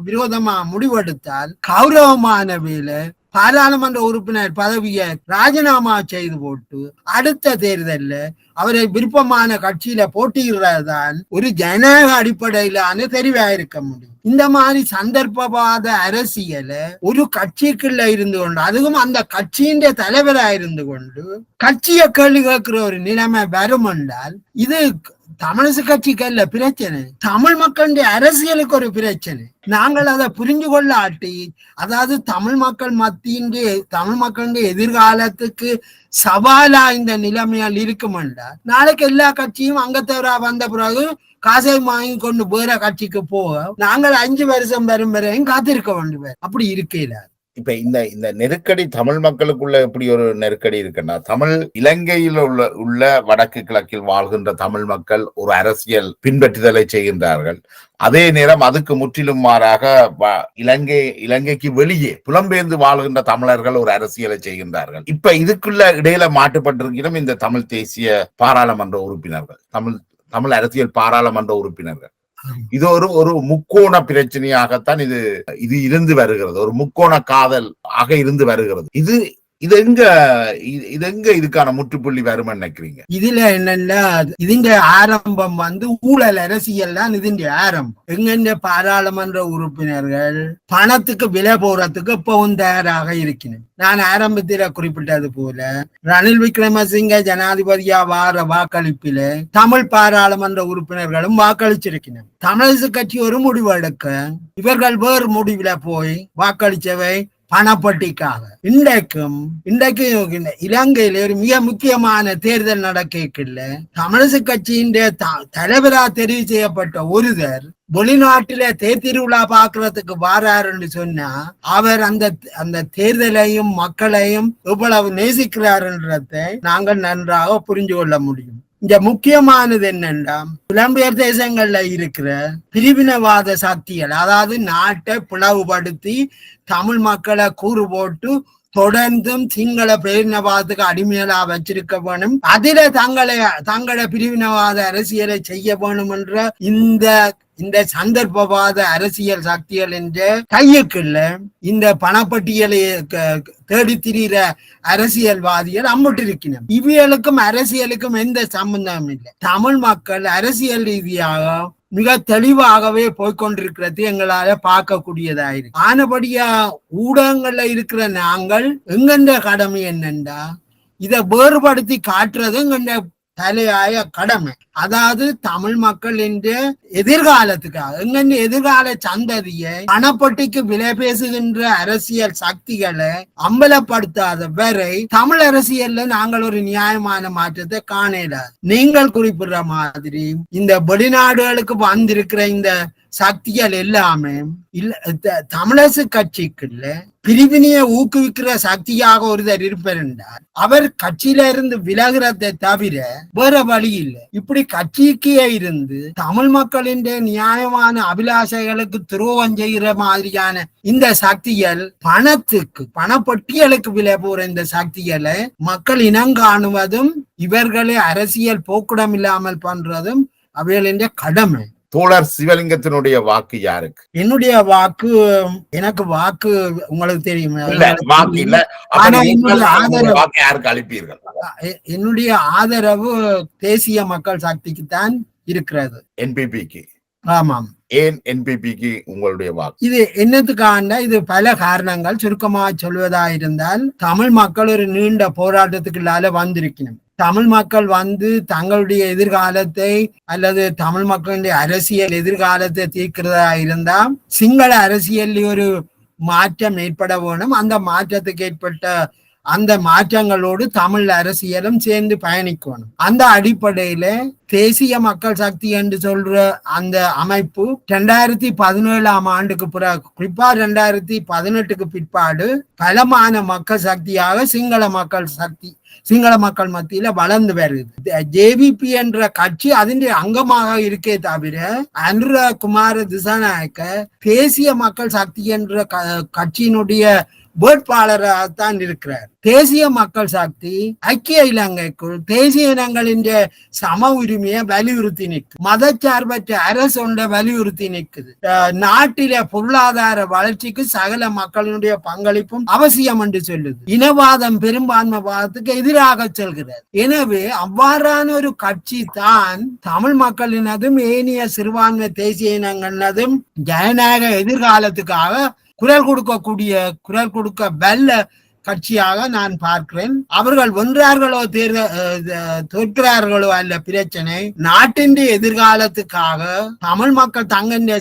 விரோதமா முடிவெடுத்தால் கௌரவமான வேலை பாராளுமன்ற உறுப்பினர் பதவியை ராஜினாமா செய்து போட்டு அடுத்த தேர்தல்ல அவரை விருப்பமான கட்சியில போட்டியிடுறதுதான் ஒரு ஜனநாயக அடிப்படையிலான தெரிவா இருக்க முடியும். இந்த மாதிரி சந்தர்ப்பவாத அரசியலை ஒரு கட்சிக்குள்ள இருந்து கொண்டு, அதுவும் அந்த கட்சியின் தலைவராக இருந்து கொண்டு கட்சியை கேள்வி கேட்கிற ஒரு நிலைமை வரும் என்றால் இது தமிழரசு கட்சிக்கு அல்ல பிரச்சனை, தமிழ் மக்களுடைய அரசியலுக்கு ஒரு பிரச்சனை. நாங்கள் அதை புரிஞ்சு கொள்ளாட்டி, அதாவது தமிழ் மக்களுடைய எதிர்காலத்துக்கு சவாலா இந்த நிலைமையால் இருக்கும் என்றால் நாளைக்கு எல்லா கட்சியும் அங்கத்தவரா வந்த பிறகு காசை வாங்கி கொண்டு வேற கட்சிக்கு போக நாங்கள் 5 வருஷம் வரும் வரையும் காத்திருக்க வேண்டும். அப்படி இருக்கையில இப்ப இந்த நெருக்கடி தமிழ் மக்களுக்குள்ள எப்படி ஒரு நெருக்கடி இருக்குன்னா, தமிழ் இலங்கையில் உள்ள வடக்கு கிழக்கில் வாழ்கின்ற தமிழ் மக்கள் ஒரு அரசியல் பின்பற்றுதலை செய்கின்றார்கள். அதே நேரம் அதுக்கு முற்றிலும் மாறாக இலங்கைக்கு வெளியே புலம்பெயர்ந்து வாழ்கின்ற தமிழர்கள் ஒரு அரசியலை செய்கின்றார்கள். இப்ப இதுக்குள்ள இடையில மாட்டுப்பட்டிருக்கிறோம் இந்த தமிழ் தேசிய பாராளுமன்ற உறுப்பினர்கள், தமிழ் அரசியல் பாராளுமன்ற உறுப்பினர்கள். இது ஒரு முக்கோண பிரச்சனையாகத்தான் இது இருந்து வருகிறது, ஒரு முக்கோண காதல் ஆக இருந்து வருகிறது. இது எங்க இதுக்கான முற்றுப்புள்ளி வரும் நினைக்கிறீங்க? இதுல என்னன்னா, இதுங்க ஆரம்பம் ஊழல் அரசியல் தான். இதுங்க ஆரம்பம் எங்க பாராளுமன்ற உறுப்பினர்கள் பணத்துக்கு விலை போறதுக்கு இப்பவும் தயாராக இருக்கிறேன். நான் ஆரம்பத்தில குறிப்பிட்டது போல ரணில் விக்ரமசிங்க ஜனாதிபதியா வார வாக்களிப்பில தமிழ் பாராளுமன்ற உறுப்பினர்களும் வாக்களிச்சிருக்கிறேன். தமிழரசு கட்சி ஒரு முடிவு எடுக்க இவர்கள் வேறு முடிவுல போய் வாக்களிச்சவை பணப்பட்டிக்காக. இன்றைக்கு இலங்கையில ஒரு மிக முக்கியமான தேர்தல் நடக்கல தமிழரசு கட்சியின் தலைவரா தெரிவு செய்யப்பட்ட ஒருவர் வெளிநாட்டில தேர்திருவிழா பாக்குறதுக்கு வாராருன்னு சொன்னா அவர் அந்த தேர்தலையும் மக்களையும் எவ்வளவு நேசிக்கிறாருன்றதை நாங்கள் நன்றாக புரிஞ்சு கொள்ள முடியும். இந்த முக்கியமானது என்னன்னா, புலம்பெயர் தேசங்கள்ல இருக்கிற பிரிவினவாத சக்திகள், அதாவது நாட்டை பிளவுபடுத்தி தமிழ் மக்களை கூறு போட்டு தொடர்ந்தும் சிங்கள பிரிவினவாதத்துக்கு அடிமையா வச்சிருக்க வேணும், அதில தங்களை பிரிவினவாத அரசியலை செய்ய வேணும் என்ற இந்த சந்தர்ப்பவாத அரசியல் சக்திகள் என்ற கையுக்குள்ள இந்த பணப்பட்டியலை தேடி திரிகிற அரசியல்வாதிகள் அம்பிட்டு இருக்கணும். இவைகளுக்கும் அரசியலுக்கும் எந்த சம்பந்தமும் இல்லை. தமிழ் மக்கள் அரசியல் ரீதியாக மிக தெளிவாகவே போய்கொண்டிருக்கிறது எங்களால பார்க்கக்கூடியதாயிருக்கு. ஆனபடியா ஊடகங்கள்ல இருக்கிற நாங்கள் எங்கென்ற கடமை என்னண்டா, இதை வேறுபடுத்தி காட்டுறது எங்க தலையாய கடமை. அதாவது தமிழ் மக்கள் என்ற எதிர்காலத்துக்காக எதிர்கால சந்ததியை பணப்பட்டிக்கு விலை பேசுகின்ற அரசியல் சக்திகளை அம்பலப்படுத்தாத வரை தமிழ் அரசியல்ல நாங்கள் ஒரு நியாயமான மாற்றத்தை காணல. நீங்கள் குறிப்பிடுற மாதிரி இந்த வெளிநாடுகளுக்கு வந்திருக்கிற இந்த சக்திகள் எல்லாமே தமிழரசு கட்சிக்குள்ள பிரிவினையை ஊக்குவிக்கிற சக்தியாக ஒருத்தர் இருப்பார் என்றால் அவர் கட்சியில இருந்து விலகிறதை தவிர வேற வழி இல்லை. இப்படி கட்சிக்கே இருந்து தமிழ் மக்களின் நியாயமான அபிலாஷைகளுக்கு துரோகம் செய்கிற மாதிரியான இந்த சக்திகள் பணப்பட்டியலுக்கு விலை போற இந்த சக்திகளை மக்கள் இனங்காணுவதும் இவர்களை அரசியல் போக்குடம் இல்லாமல் பண்றதும் அவைகளின் கடமை. தோழர் சிவலிங்கத்தினுடைய வாக்கு யாருக்கு? என்னுடைய வாக்கு, எனக்கு வாக்கு உங்களுக்கு தெரியும், வாக்கு இல்ல, வாக்கு யாருக்கு அளிப்பீர்கள்? என்னுடைய ஆதரவு தேசிய மக்கள் சக்திக்கு தான் இருக்கிறது, என்பிபிக்கு. ஆமாம். ஏன் என்பிபிக்கு உங்களுடைய வாக்கு? இது என்னத்துக்கான, இது பல காரணங்கள். சுருக்கமாக சொல்வதா இருந்தால், தமிழ் மக்கள் ஒரு நீண்ட போராட்டத்துக்குள்ளால வந்திருக்கணும். தமிழ் மக்கள் தங்களுடைய எதிர்காலத்தை அல்லது தமிழ் மக்களுடைய அரசியல் எதிர்காலத்தை தீர்க்கிறதா இருந்தா சிங்கள அரசியல் ஒரு மாற்றம் ஏற்பட வேணும். அந்த மாற்றத்துக்கு ஏற்பட்ட அந்த மாற்றங்களோடு தமிழ் அரசியலும் சேர்ந்து பயணிக்கணும். அந்த அடிப்படையில தேசிய மக்கள் சக்தி என்று சொல்ற அந்த அமைப்பு 2017 ஆண்டுக்கு பிறகு, குறிப்பா 2018 பிற்பாடு பலமான மக்கள் சக்தியாக சிங்கள மக்கள் மத்தியில வளர்ந்து வருது. ஜேவிபி என்ற கட்சி அதன் அங்கமாக இருக்கே தவிர அனுர குமார திசாநாயக்க தேசிய மக்கள் சக்தி என்ற கட்சியினுடைய வேட்பாளராகத்தான் இருக்கிறார். தேசிய மக்கள் சக்தி ஐக்கிய இலங்கைக்குள் தேசிய இனங்களின் சம உரிமையை வலியுறுத்தி நிற்குது. மதச்சார்பற்ற அரசு ஒன்றை வலியுறுத்தி நிற்குது. நாட்டில பொருளாதார வளர்ச்சிக்கு சகல மக்களுடைய பங்களிப்பும் அவசியம் என்று சொல்லுது. இனவாதம் பெரும்பான்மைவாதத்துக்கு எதிராக செல்கிறது. எனவே அவ்வாறான ஒரு கட்சி தான் தமிழ் மக்களினதும் ஏனைய சிறுபான்மை தேசிய இனங்களினதும் ஜனநாயக எதிர்காலத்துக்காக குரல் கொடுக்க வல்ல கட்சியாக நான் பார்க்கிறேன். அவர்கள் வென்றார்களோ தோற்கிறார்களோ அல்ல பிரச்சனை. நாட்டின் எதிர்காலத்துக்காக தமிழ் மக்கள் தங்களுடைய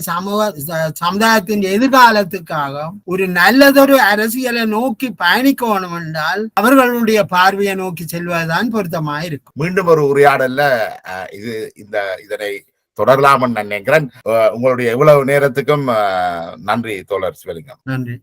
சமுதாயத்தின் எதிர்காலத்துக்காக ஒரு நல்லதொரு அரசியலை நோக்கி பயணிக்கணும் என்றால் அவர்களுடைய பார்வையை நோக்கி செல்வதுதான் பொருத்தமாயிருக்கும். மீண்டும் ஒரு உரையாடல்ல இதனை தொடரலாம் நினைக்கிறேன். உங்களுடைய இவ்வளவு நேரத்துக்கும் நன்றி தோழர் சிவலிங்கம். நன்றி.